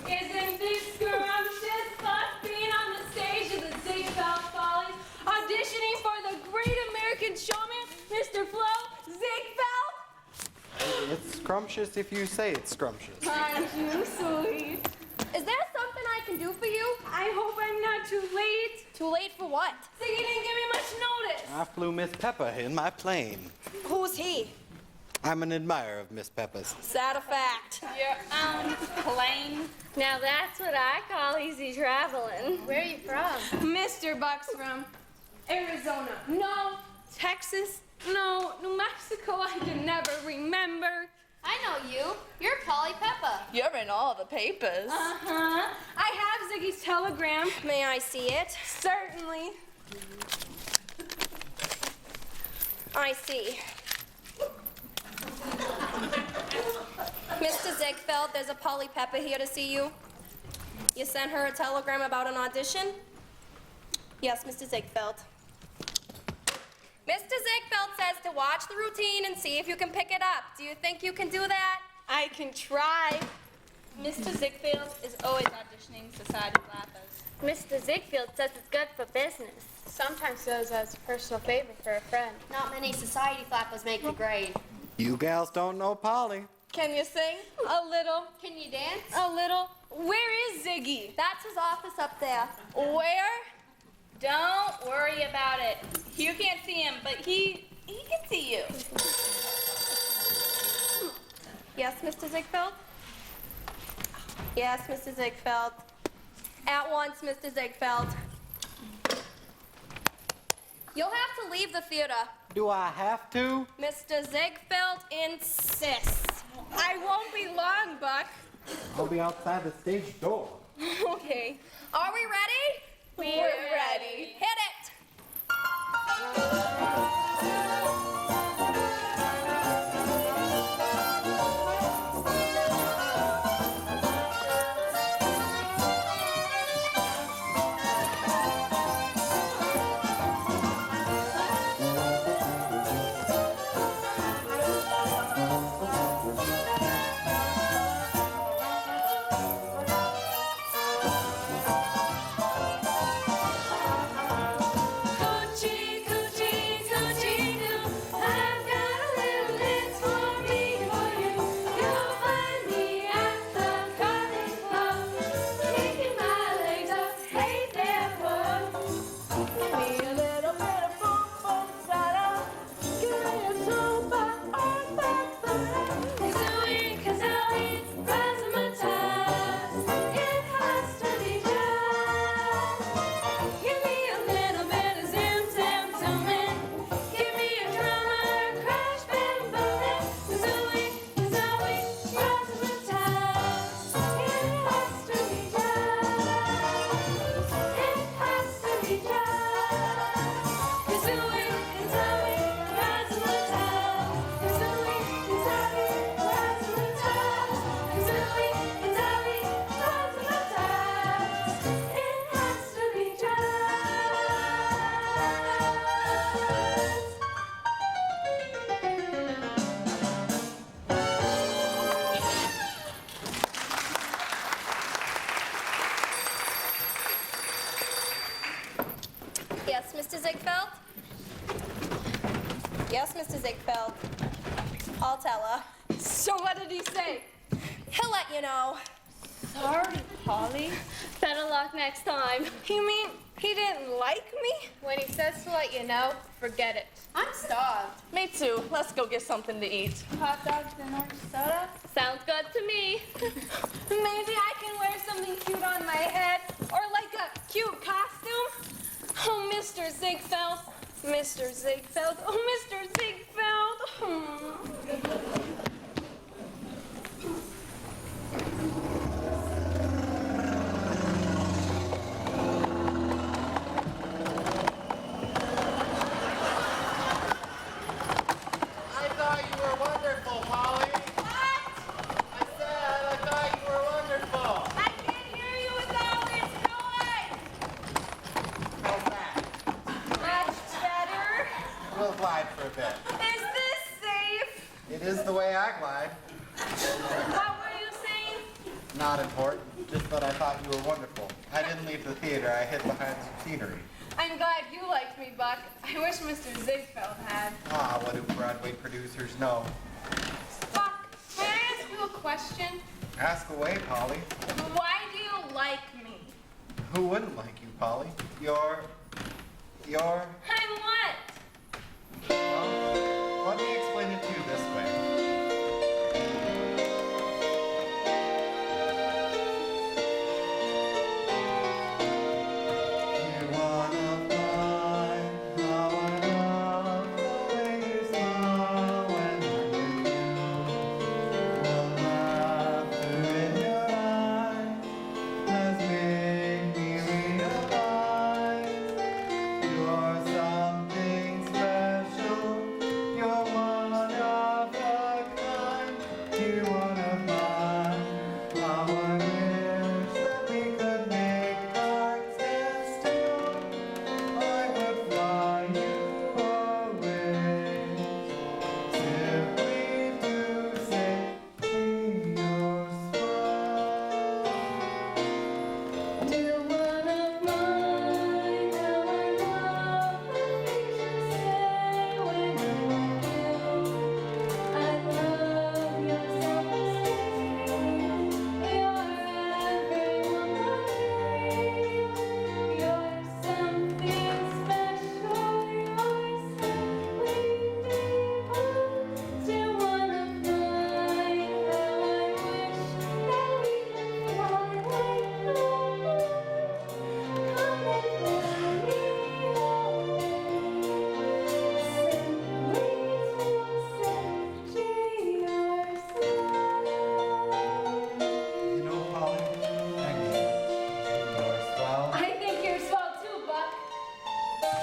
Isn't this scrumptious us being on the stage of the Ziegfeld Follies, auditioning for the great American showman, Mr. Flo Ziegfeld? It's scrumptious if you say it's scrumptious. Aren't you sweet? Is there something I can do for you? I hope I'm not too late. Too late for what? Ziggy didn't give me much notice. I flew Miss Peppa in my plane. Who's he? I'm an admirer of Miss Peppa's. Sad a fact. Your own plane. Now that's what I call easy traveling. Where are you from? Mr. Buck's from Arizona. No, Texas. No, New Mexico. I can never remember. I know you. You're Polly Peppa. You're in all the papers. Uh-huh. I have Ziggy's telegram. May I see it? Certainly. I see. Mr. Ziegfeld, there's a Polly Pepper here to see you. You sent her a telegram about an audition? Yes, Mr. Ziegfeld. Mr. Ziegfeld says to watch the routine and see if you can pick it up. Do you think you can do that? I can try. Mr. Ziegfeld is always auditioning Society Flappers. Mr. Ziegfeld says it's good for business. Sometimes says as a personal favor for a friend. Not many society flappers make the grade. You gals don't know Polly. Can you sing? A little. Can you dance? A little. Where is Ziggy? That's his office up there. Where? Don't worry about it. You can't see him, but he can see you. Yes, Mr. Ziegfeld? Yes, Mr. Ziegfeld. At once, Mr. Ziegfeld. You'll have to leave the theater. Do I have to? Mr. Ziegfeld insists. I won't be long, Buck. I'll be outside the stage door. Okay. Are we ready? We're ready. Hit it! Coochie, coochie, coochie coo. I've got a little dance for me, for you. You'll find me at the Carling Club, kicking my legs up. Hey there, bud. Give me a little bit of boom, boom, da-da. Give me a zumba, oh, ba-ba-da. Kazooie, kazooie, razzmatazz. It has to be done. Give me a little bit of zoom, zoom, zooming. Give me a drummer, crash, bam, booming. Kazooie, kazooie, razzmatazz. It has to be done. It has to be done. Kazooie, kazooie, razzmatazz. Kazooie, kazooie, razzmatazz. Kazooie, kazooie, razzmatazz. It has to be done. Yes, Mr. Ziegfeld? Yes, Mr. Ziegfeld. I'll tell her. So what did he say? He'll let you know. Sorry, Polly. Better luck next time. You mean he didn't like me? When he says to let you know, forget it. I'm starved. Me too. Let's go get something to eat. Hot dogs and orange soda? Sounds good to me. Maybe I can wear something cute on my head, or like a cute costume. Oh, Mr. Ziegfeld. Mr. Ziegfeld. Oh, Mr. Ziegfeld. I thought you were wonderful, Polly. What? I said I thought you were wonderful. I can't hear It is the way I glide. What were you saying? Not important, just that I thought you were wonderful. I didn't leave the theater, I hid behind some scenery. I'm glad you liked me, Buck. I wish Mr. Ziegfeld had. Ah, what do Broadway producers know? Buck, may I ask you a question? Ask away, Polly. Why do you like me? Who wouldn't like you, Polly? You're... I'm what? Well, let me explain it to you this way.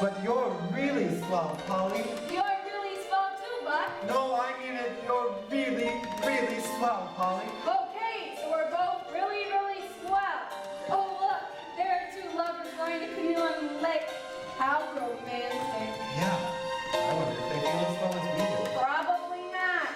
But you're really swell, Polly. You're really swell too, Buck. No, I mean it. You're really, really swell, Polly. Okay, so we're both really, really swell. Oh, look, there are two lovers going to canoe on the lake. How romantic. Yeah. I wonder if they feel as well as we do. Probably not.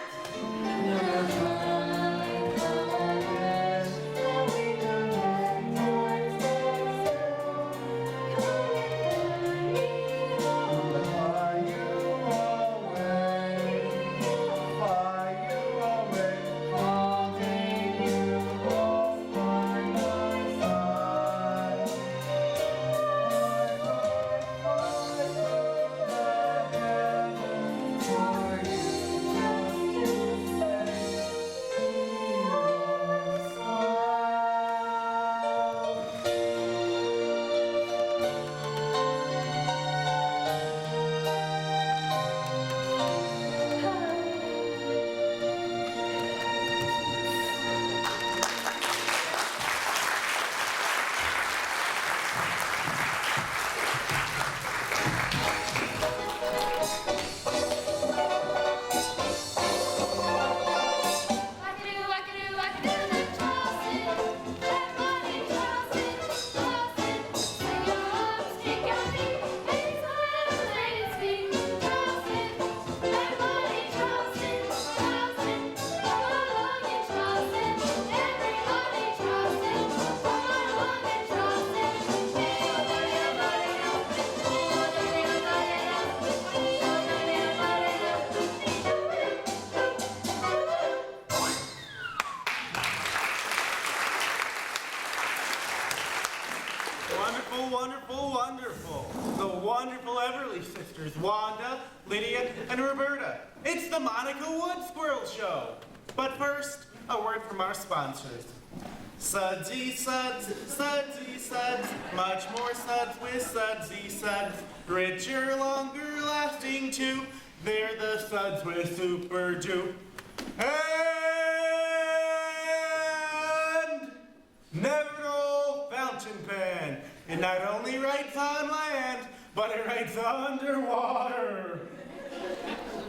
Wonderful, wonderful, wonderful. The wonderful Everly sisters, Wanda, Lydia, and Roberta. It's the Monica Wood Squirrel Show. But first, a word from our sponsors. Sudsy Suds, Sudsy Suds, much more suds with Sudsy Suds. Richer, longer lasting too. They're the suds with super juice. And Neverall Fountain Pen. It not only writes on land, but it writes underwater.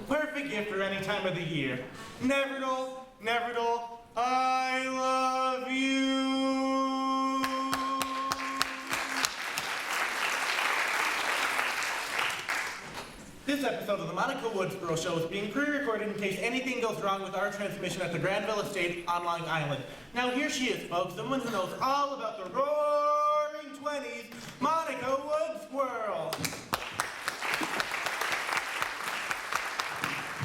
Perfect gift for any time of the year. Neverall, Neverall, I love you. This episode of the Monica Woodsboro Show is being pre-recorded in case anything goes wrong with our transmission at the Granville Estate on Long Island. Now here she is, folks, someone who knows all about the roaring 20s, Monica Woodsboro.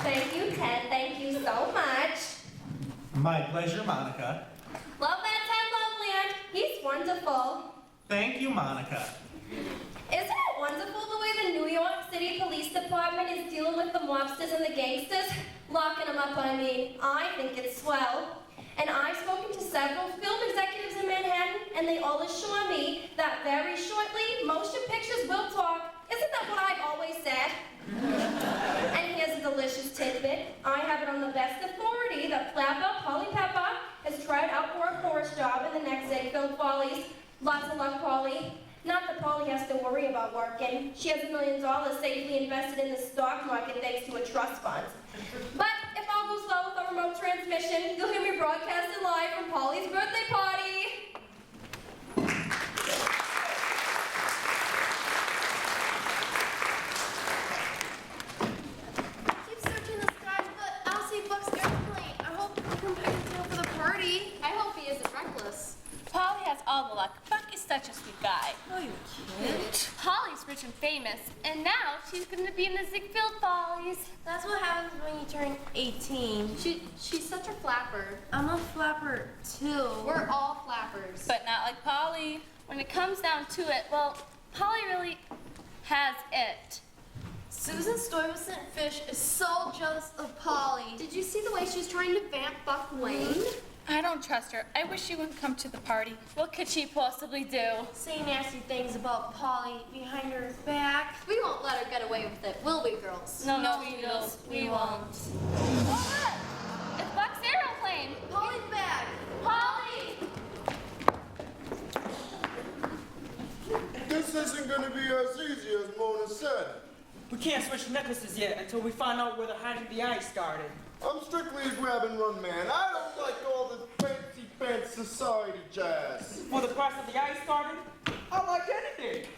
Thank you, Ted. Thank you so much. My pleasure, Monica. Love that Ted Loveland. He's wonderful. Thank you, Monica. Isn't it wonderful the way the New York City Police Department is dealing with the mobsters and the gangsters? Locking them up, I mean. I think it's swell. And I've spoken to several film executives in Manhattan, and they all assure me that very shortly, motion pictures will talk. Isn't that what I've always said? And here's a delicious tidbit. I have it on the best authority that Flapper Polly Pepper has tried out for a chorus job in the next Ziegfeld Follies. Lots of luck, Polly. Not that Polly has to worry about working. She has $1 million safely invested in the stock market thanks to a trust fund. But if all goes well with our remote transmission, you'll hear me broadcasting live from Polly's birthday party. Keep searching the skies, but I'll see Buck's airplane. I hope he can pack a deal for the party. I hope he isn't reckless. Polly has all the luck. Buck is such a sweet guy. Oh, you kid. Polly's rich and famous, and now she's gonna be in the Ziegfeld Follies. That's what happens when you turn 18. She's such a flapper. I'm a flapper, too. We're all flappers. But not like Polly. When it comes down to it, well, Polly really has it. Susan Stuyvesant Fish is so jealous of Polly. Did you see the way she's trying to vamp Buck Wayne? I don't trust her. I wish she wouldn't come to the party. What could she possibly do? Say nasty things about Polly behind her back. We won't let her get away with it, will we, girls? No, Needles, we won't. Oh, look! It's Buck's aeroplane. Polly's back. Polly! This isn't gonna be as easy as Mona said. We can't switch necklaces yet until we find out where the hiding the ice started. I'm strictly a grab and run man. I don't like all this fancy pants society jazz. For the price of the ice started, I like anything.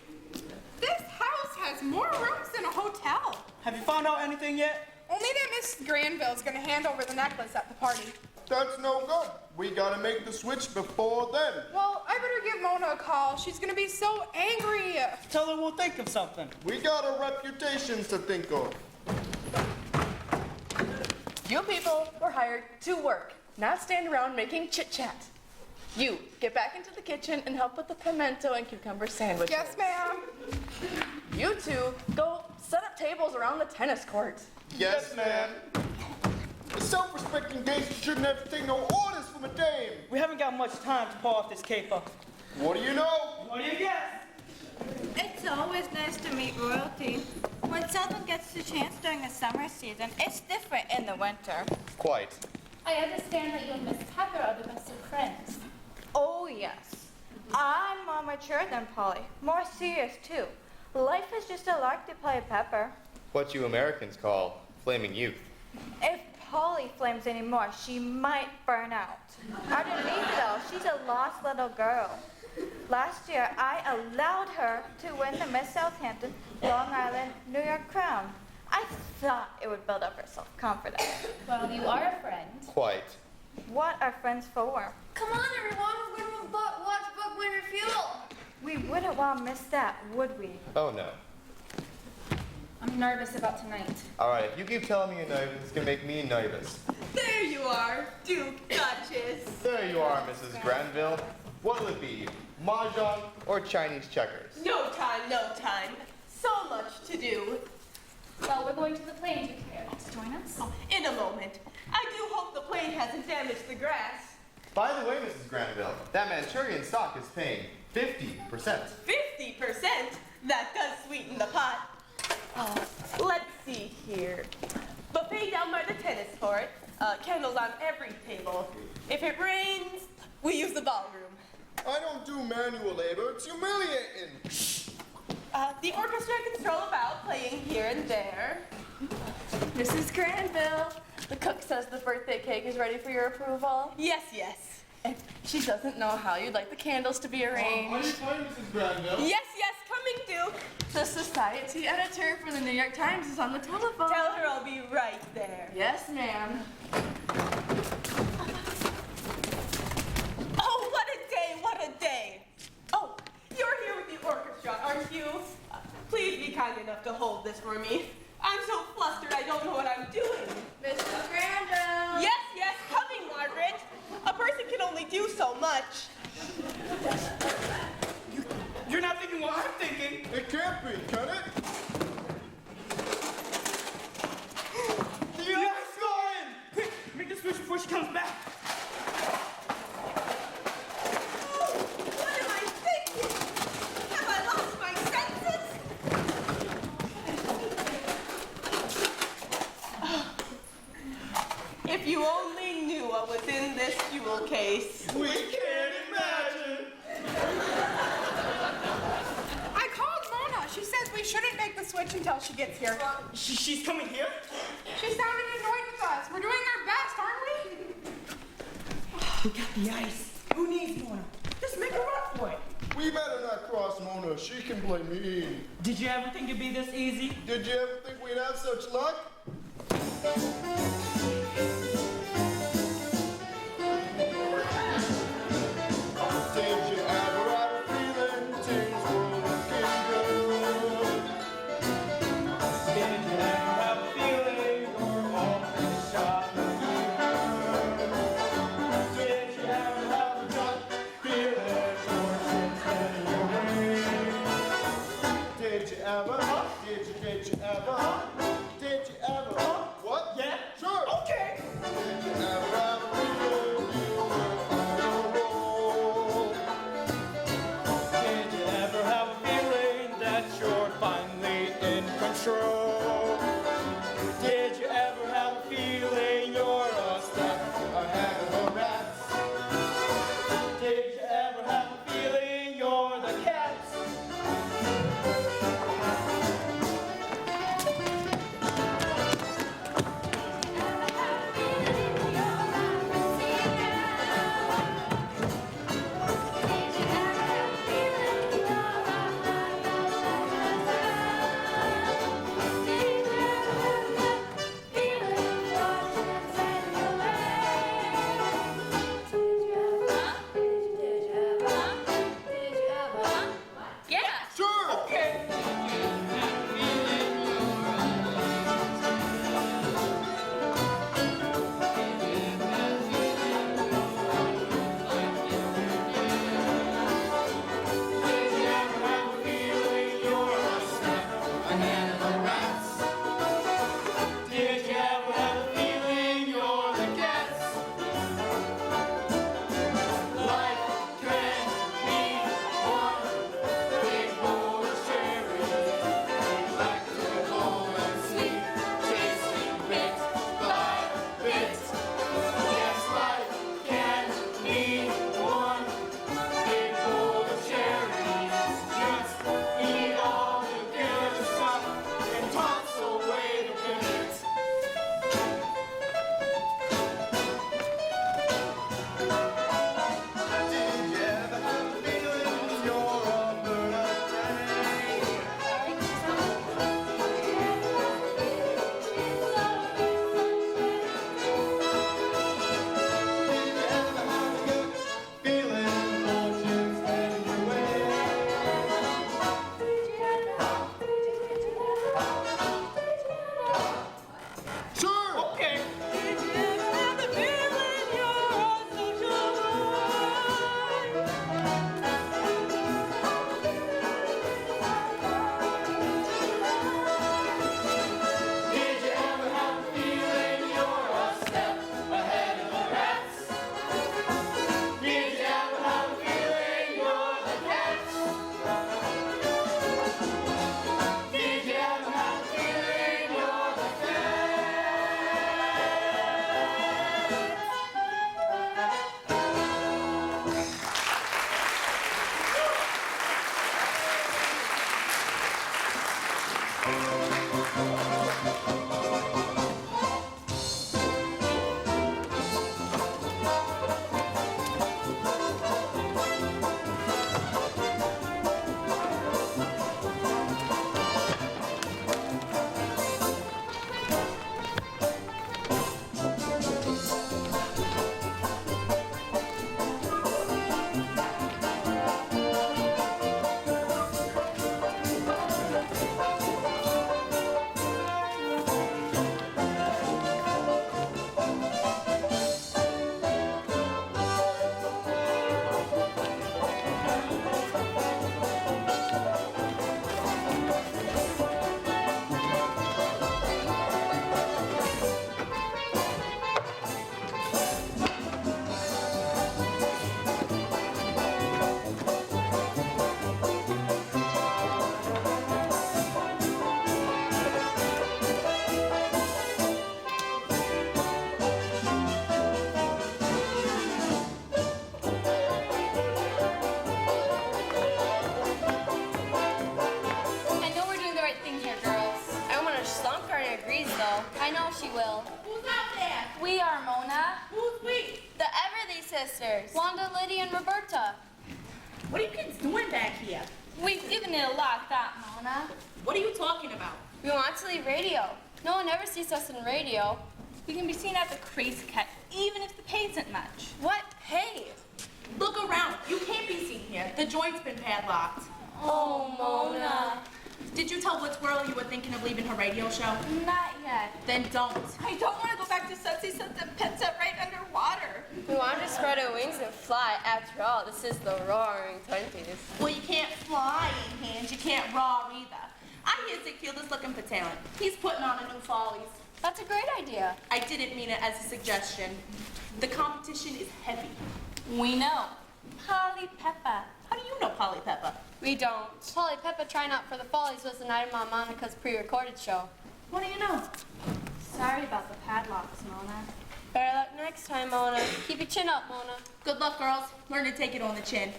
This house has more rooms than a hotel. Have you found out anything yet? Only that Miss Granville's gonna hand over the necklace at the party. That's no good. We gotta make the switch before then. Well, I better give Mona a call. She's gonna be so angry. Tell her we'll think of something. We got a reputation to think of. You people were hired to work, not stand around making chit-chat. You, get back into the kitchen and help with the pimento and cucumber sandwiches. Yes, ma'am. You two, go set up tables around the tennis court. Yes, ma'am. A self-respecting gangster shouldn't have to take no orders from a dame. We haven't got much time to pull off this caper. What do you know? What do you guess? It's always nice to meet royalty. When seldom gets the chance during the summer season, it's different in the winter. Quite. I understand that you and Miss Pepper are the best of friends. Oh, yes. I'm more mature than Polly. More serious, too. Life is just a lark to play Pepper. What you Americans call flaming youth. If Polly flames anymore, she might burn out. Underneath, though, she's a lost little girl. Last year, I allowed her to win the Miss Southampton, Long Island, New York crown. I thought it would build up her self-confidence. Well, you are a friend. Quite. What are friends for? Come on, everyone. We're going to watch Buck win refuel. We wouldn't want to miss that, would we? Oh no. I'm nervous about tonight. Alright, if you keep telling me you're nervous, it's gonna make me nervous. There you are, Duke, Duchess. There you are, Mrs. Granville. What'll it be? Mahjong or Chinese checkers? No time, no time. So much to do. Well, we're going to the plane. Do you care to join us? Oh, in a moment. I do hope the plane hasn't damaged the grass. By the way, Mrs. Granville, that Manchurian stock is paying 50%. 50%? That does sweeten the pot. Let's see here. Buffet down by the tennis court. Candles on every table. If it rains, we use the ballroom. I don't do manual labor. It's humiliating. The orchestra can stroll about, playing here and there. Mrs. Granville, the cook says the birthday cake is ready for your approval. Yes, yes. And she doesn't know how you'd like the candles to be arranged. What are you playing, Mrs. Granville? Yes, yes, coming, Duke. The society editor for the New York Times is on the telephone. Tell her I'll be right there. Yes, ma'am. Oh, what a day, what a day. Oh, you're here with the orchestra, aren't you? Please be kind enough to hold this for me. I'm so flustered I don't know what I'm doing. Mrs. Granville. Yes, yes, coming, Margaret. A person can only do so much. You're not thinking what I'm thinking. It can't be, can it? The ice going! Quick, make the switch before she comes back. What am I thinking? Have I lost my senses? If you only knew what was in this jewel case. We can't imagine. I called Mona. She says we shouldn't make the switch until she gets here. She's coming here? She sounded annoyed with us. We're doing our best, aren't we? We got the ice. Who needs Mona? Just make a run for it. We better not cross Mona. She can blame me. Did you ever think it'd be this easy? Did you ever think we'd have such luck? Did you ever have a feeling things were looking good? Did you ever have a feeling you're always shot? Did you ever have a gut feeling fortune's heading your way? Did you ever? Did you ever? Did you ever? What? Yeah? Sure. Okay. Did you ever have a feeling you were on a roll? Did you ever have a feeling that you're finally in control? Did you ever have a feeling you're a step ahead of the rats? Did you ever have a feeling you're the cats? Yeah. Sure. Okay. Did you ever have a feeling you're a step ahead of the rats? Did you ever have a feeling you're the cats? Life can be one big bowl of cherries, back to the bowl and sweet, tasting bit by bit. Yes, life can be one big bowl of cherries. Just eat all the good stuff and toss away the bits. Did you ever have a feeling you're a bird of prey? Did you ever have a good feeling fortune's heading your way? Sure. Okay. Did you ever have the feeling you're a social Did you ever have a feeling you're a step ahead of the rats? Did you ever have a feeling you're the cats? Did you ever have a feeling you're the cats? Who's out there? We are, Mona. Who's we? The Everly sisters. Wanda, Liddy, and Roberta. What are you kids doing back here? We've given it a lot of thought, Mona. What are you talking about? We want to leave radio. No one ever sees us in radio. We can be seen at the Crazy Cat, even if the pay isn't much. What pay? Look around. You can't be seen here. The joint's been padlocked. Oh, Mona. Did you tell Woodsquirrel you were thinking of leaving her radio show? Not yet. Then don't. I don't want to go back to Sudsy since the pits are right underwater. We want to spread our wings and fly. After all, this is the roaring 20s. Well, you can't fly in hands. You can't raw either. I hear Zickfield is looking for talent. He's putting on a new Follies. That's a great idea. I didn't mean it as a suggestion. The competition is heavy. We know. Polly Pepper. How do you know Polly Pepper? We don't. Polly Peppa trying out for the Follies was an item on Monica's pre-recorded show. What do you know? Sorry about the padlocks, Mona. Better luck next time, Mona. Keep your chin up, Mona. Good luck, girls. Learn to take it on the chin.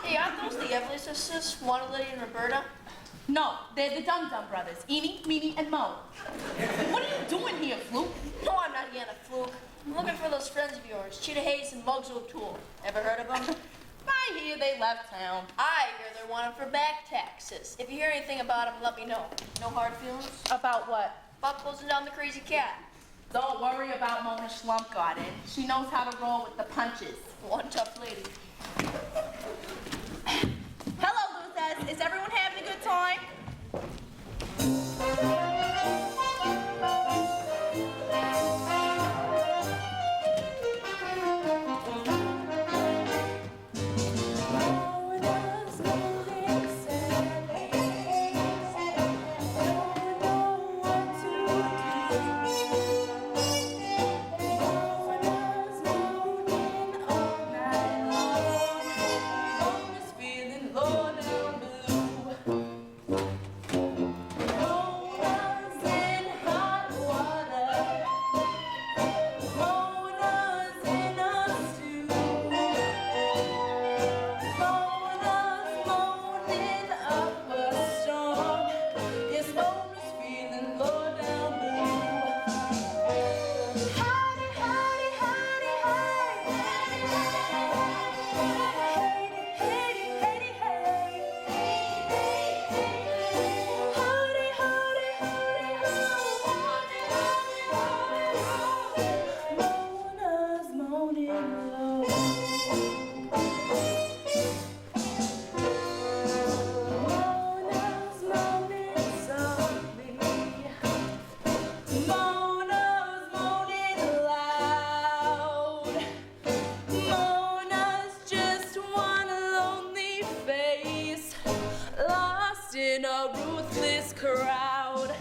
Hey, aren't those the Everly sisters, Wanda, Liddy, and Roberta? No, they're the Dum Dum brothers, Eenie, Meenie, and Mo. What are you doing here, Fluke? No, I'm not Yana Fluke. I'm looking for those friends of yours, Cheetah Hayes and Muggs O'Toole. Ever heard of them? I hear they left town. I hear they're wanted for back taxes. If you hear anything about them, let me know. No hard feelings? About what? About closing down the Crazy Cat. Don't worry about Mona Schlumpgarden. She knows how to roll with the punches. One tough lady. Hello, Luthez. Is everyone having a good time? In a ruthless crowd.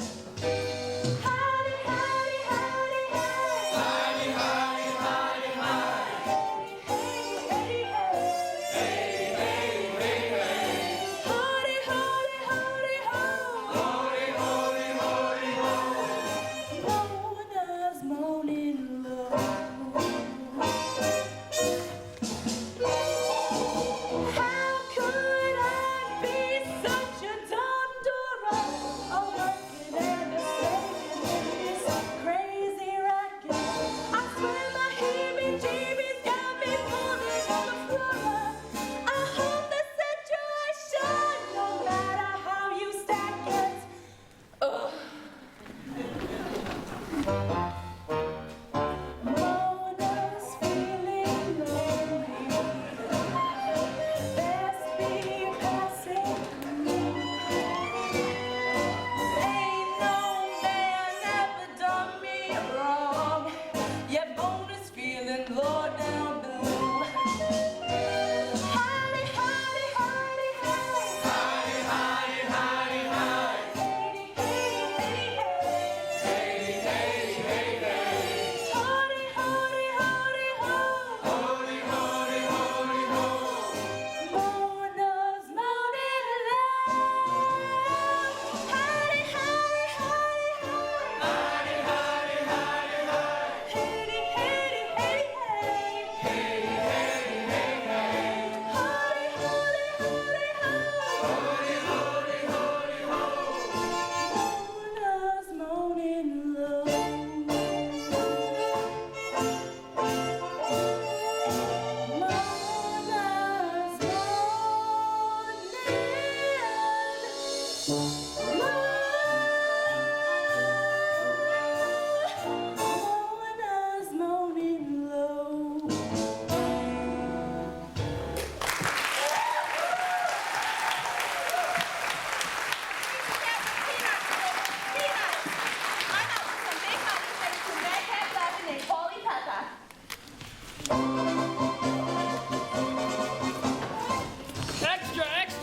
How could I be such a dumb dora?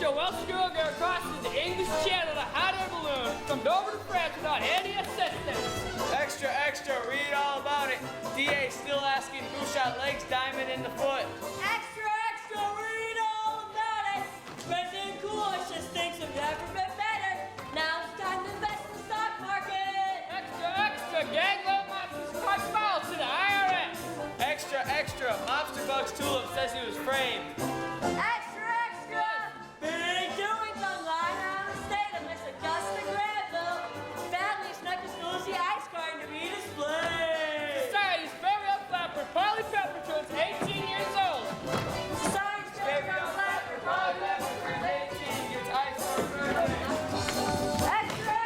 extra Welsh schoolgirl crosses the English Channel in a hot air balloon comes over to France without any assistance. Extra, extra, read all about it. DA still asking who shot Legs Diamond in the foot. Extra, extra, read all about it. President Coolidge just thinks have never been better. Now it's time to invest in the stock market. Extra, extra, gang low mobsters caught foul to the IRS. Extra, extra, Mobster Bugs Tulip says he was framed. Extra, extra. Big doings online around the state of Miss Augusta Granville. Family Snuckers Lucy ice cream to be displayed. Society's burial flapper, Polly Pepper, turns 18 years old. Society's burial flapper, Polly Pepper, turns 18, gets ice for her birthday. Extra,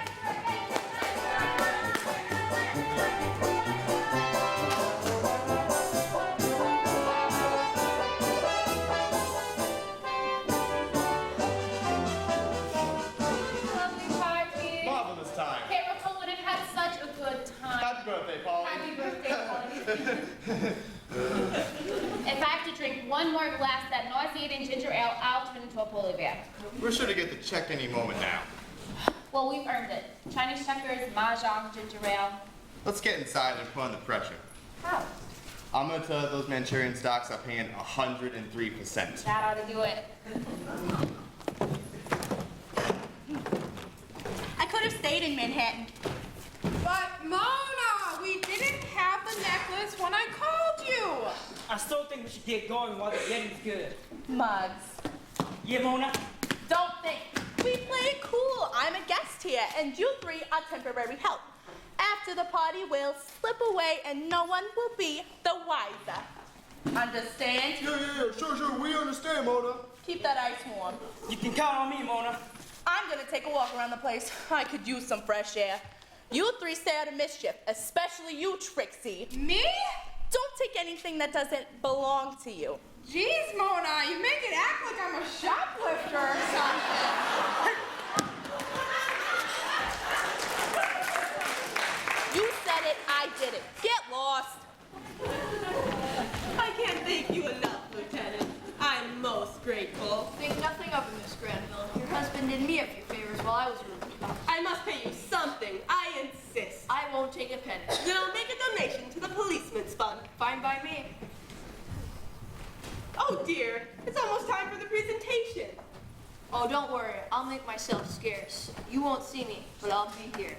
Lovely party. Marvelous time. Carol would have had such a good time. Happy birthday, Polly. Happy birthday, Polly. If I have to drink one more glass of that nauseating ginger ale, I'll turn into a polar bear. We're sure to get the check any moment now. Well, we've earned it. Chinese checkers, mahjong, ginger ale. Let's get inside and put on the pressure. How? I'm gonna tell you those Manchurian stocks are paying 103%. That ought to do it. I could have stayed in Manhattan. But Mona, we didn't have the necklace when I called you. I still think we should get going while the getting's good. Mugs. Yeah, Mona? Don't think. We play it cool. I'm a guest here, and you three are temporary help. After the party, we'll slip away, and no one will be the wiser. Understand? Yeah, sure, we understand, Mona. Keep that ice warm. You can count on me, Mona. I'm gonna take a walk around the place. I could use some fresh air. You three stay out of mischief, especially you, Trixie. Me? Don't take anything that doesn't belong to you. Jeez, Mona, you make it act like I'm a shoplifter or something. You said it, I did it. Get lost. I can't thank you enough, Lieutenant. I'm most grateful. Think nothing of it, Miss Granville. Your husband did me a few favors while I was rude. I must pay you something. I insist. I won't take a penny. Then I'll make a donation to the policeman's fund. Fine by me. Oh dear, it's almost time for the presentation. Oh, don't worry. I'll make myself scarce. You won't see me, but I'll be here.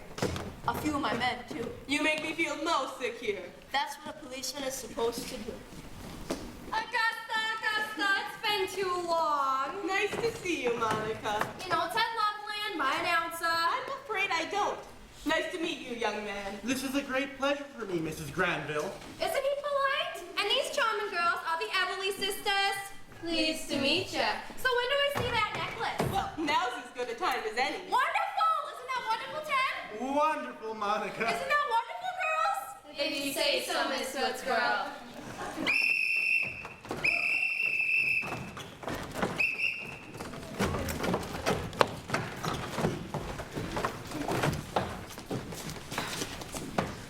A few of my men, too. You make me feel most secure. That's what a policeman is supposed to do. Augusta, it's been too long. Nice to see you, Monica. You know, Ted Loveland, my announcer. I'm afraid I don't. Nice to meet you, young man. This is a great pleasure for me, Mrs. Granville. Isn't he polite? And these charming girls are the Everly sisters. Pleased to meet you. So when do I see that necklace? Well, now's as good a time as any. Wonderful! Isn't that wonderful, Ted? Wonderful, Monica. Isn't that wonderful, girls? If you say so, Miss Woodsboro.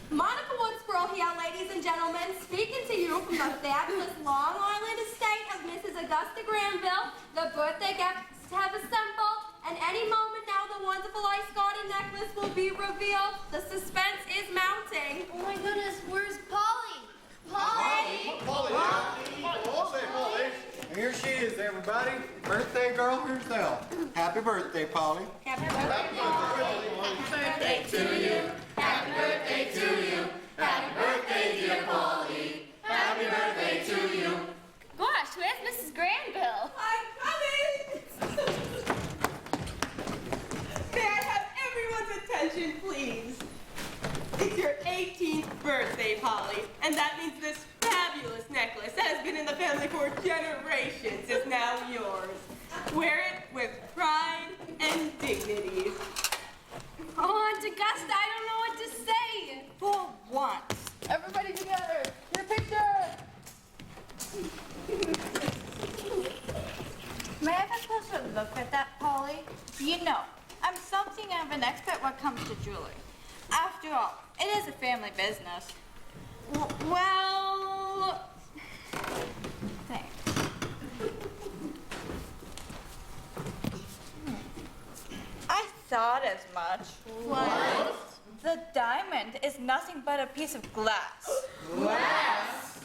Monica Woodsboro here, ladies and gentlemen, speaking to you from the fabulous Long Island estate of Mrs. Augusta Granville. The birthday guests have assembled, and any moment now the wonderful ice garden necklace will be revealed. The suspense is mounting. Oh my goodness, where's Polly? Polly! Polly. Here she is, everybody. Birthday girl herself. Happy birthday, Polly. Happy birthday to you. Happy birthday to you. Happy birthday, dear Polly. Happy birthday to you. Gosh, where's Mrs. Granville? I'm coming! May I have everyone's attention, please? It's your 18th birthday, Polly, and that means this fabulous necklace that has been in the family for generations is now yours. Wear it with pride and dignity. Oh, Aunt Augusta, I don't know what to say. For once. Everybody together. Your picture. May I have a closer look at that, Polly? You know, I'm something of an expert when it comes to jewelry. After all, it is a family business. Well, thanks. thought as much. What? The diamond is nothing but a piece of glass. Glass?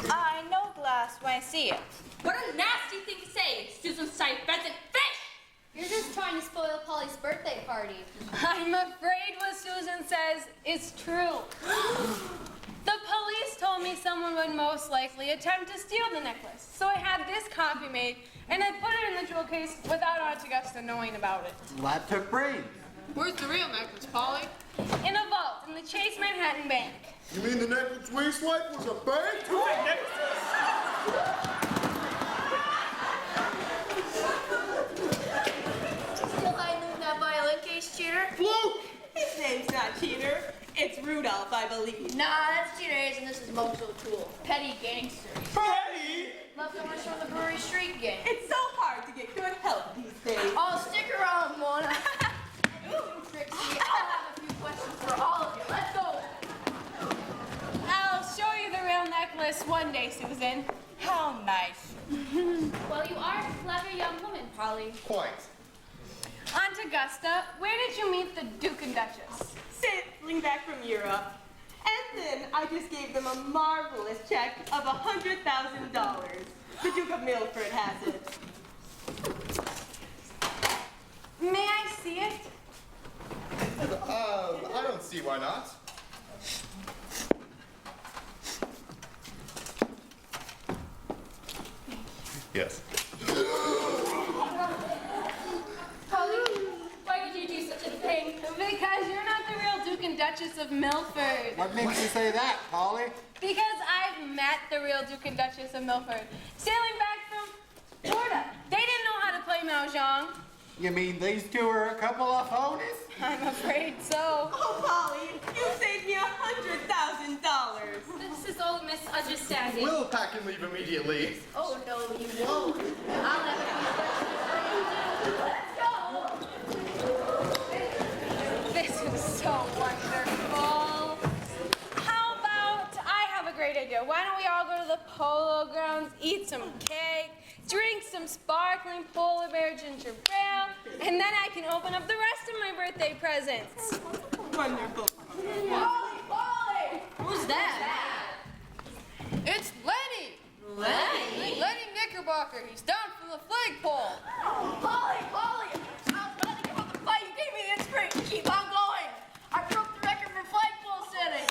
I know glass when I see it. What a nasty thing to say, Susan Sight pheasant fish! You're just trying to spoil Polly's birthday party. I'm afraid what Susan says is true. The police told me someone would most likely attempt to steal the necklace. So I had this copy made, and I put it in the jewel case without Aunt Augusta knowing about it. Well, that took brains. Where's the real necklace, Polly? In a vault in the Chase Manhattan Bank. You mean the necklace we swiped was a bank? Two Still hiding in that violin case, cheater? Fluke! His name's not Cheater. It's Rudolph, I believe. Nah, that's Cheater Hayes, and this is Mojo Tool. Petty gangster. Petty? Leftovers from the Brewery Street gang. It's so hard to get good help these days. Oh, stick around, Mona. Trixie, I'll have a few questions for all of you. Let's go. I'll show you the real necklace one day, Susan. How nice. Well, you are a clever young woman, Polly. Quite. Aunt Augusta, where did you meet the Duke and Duchess? Sailing back from Europe. And then I just gave them a marvelous check of $100,000. The Duke of Milford has it. May I see it? I don't see why not. Yes. Polly, why did you do such a thing? Because you're not the real Duke and Duchess of Milford. What makes you say that, Polly? Because I've met the real Duke and Duchess of Milford, sailing back from Florida. They didn't know how to play mahjong. You mean these two are a couple of phonies? I'm afraid so. Oh, Polly, you saved me $100,000. This is all misunderstanding. We'll pack and leave immediately. Oh, no, you won't. I'll have a few questions for you, too. Let's go. This is so wonderful. How about I have a great idea. Why don't we all go to the polo grounds, eat some cake, drink some sparkling polar bear ginger ale, and then I can open up the rest of my birthday presents. Wonderful. Polly! Who's that? It's Lenny! Lenny? Lenny Knickerbocker. He's down from the flagpole. Polly! I was about to give up the fight. You gave me the inspiration. Keep on going. I broke the record for flagpole sitting.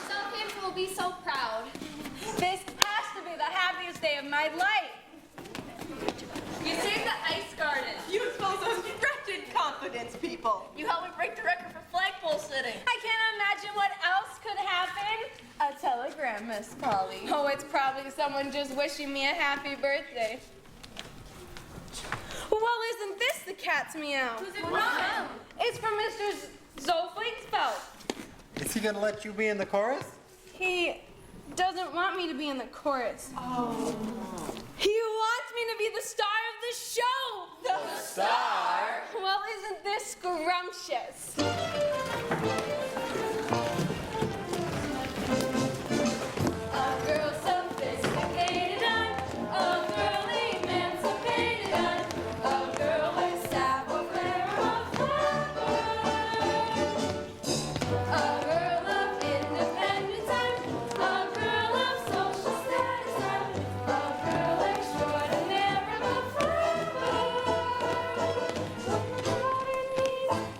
Southampton will be so proud. This has to be the happiest day of my life. You saved the ice garden. You expose those wretched confidence people. You helped me break the record for flagpole sitting. I can't imagine what else could happen. A telegram, Miss Polly. Oh, it's probably someone just wishing me a happy birthday. Well, isn't this the cat's meow? Who's it from? It's from Mr. Zolflingsfeld. Is he gonna let you be in the chorus? He doesn't want me to be in the chorus. Oh. He wants me to be the star of the show. The star? Well, isn't this scrumptious? A girl sophisticated, a girl emancipated, a girl with savoir-faire of flapper. A girl of independence, a girl of social status, a girl extraordinary of flapper.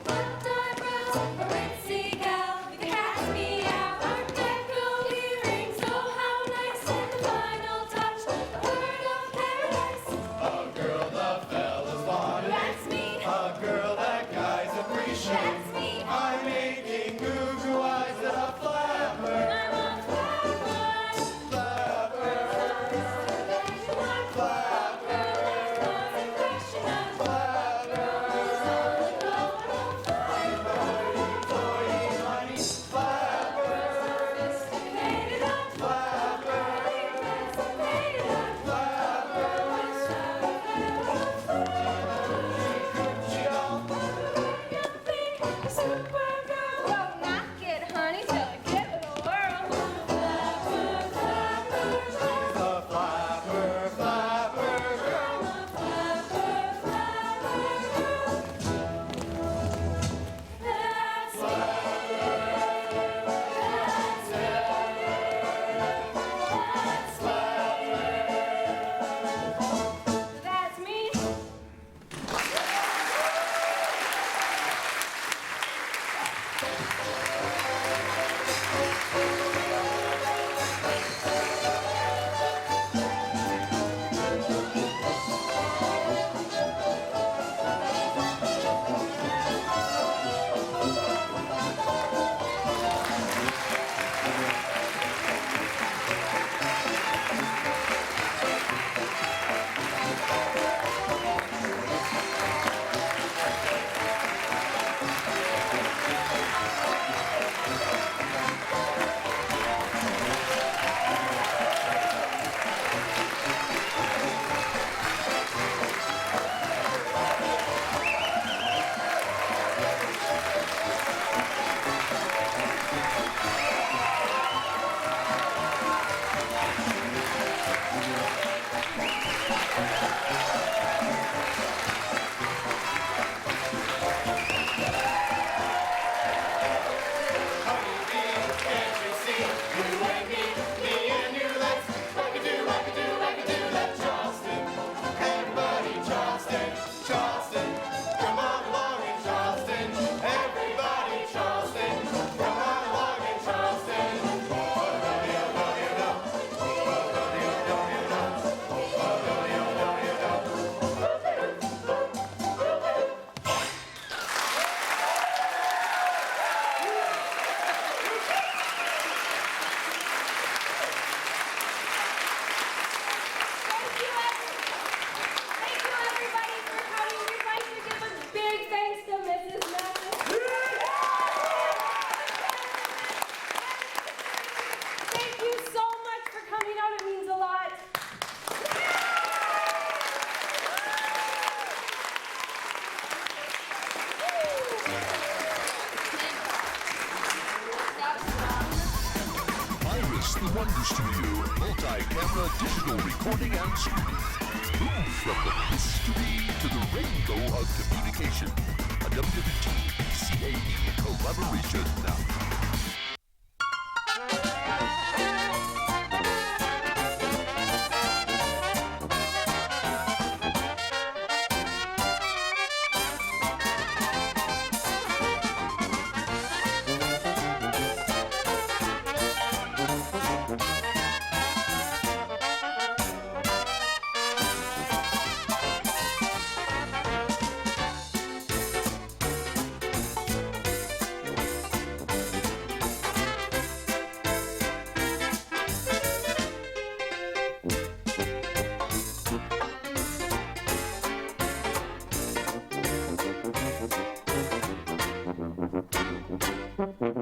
Broad eyebrows, a ritzy gal, Production Studio, multi-camera digital recording and streaming. Move from the mystery to the rainbow of communication. A WWG CAE collaboration. Thank you.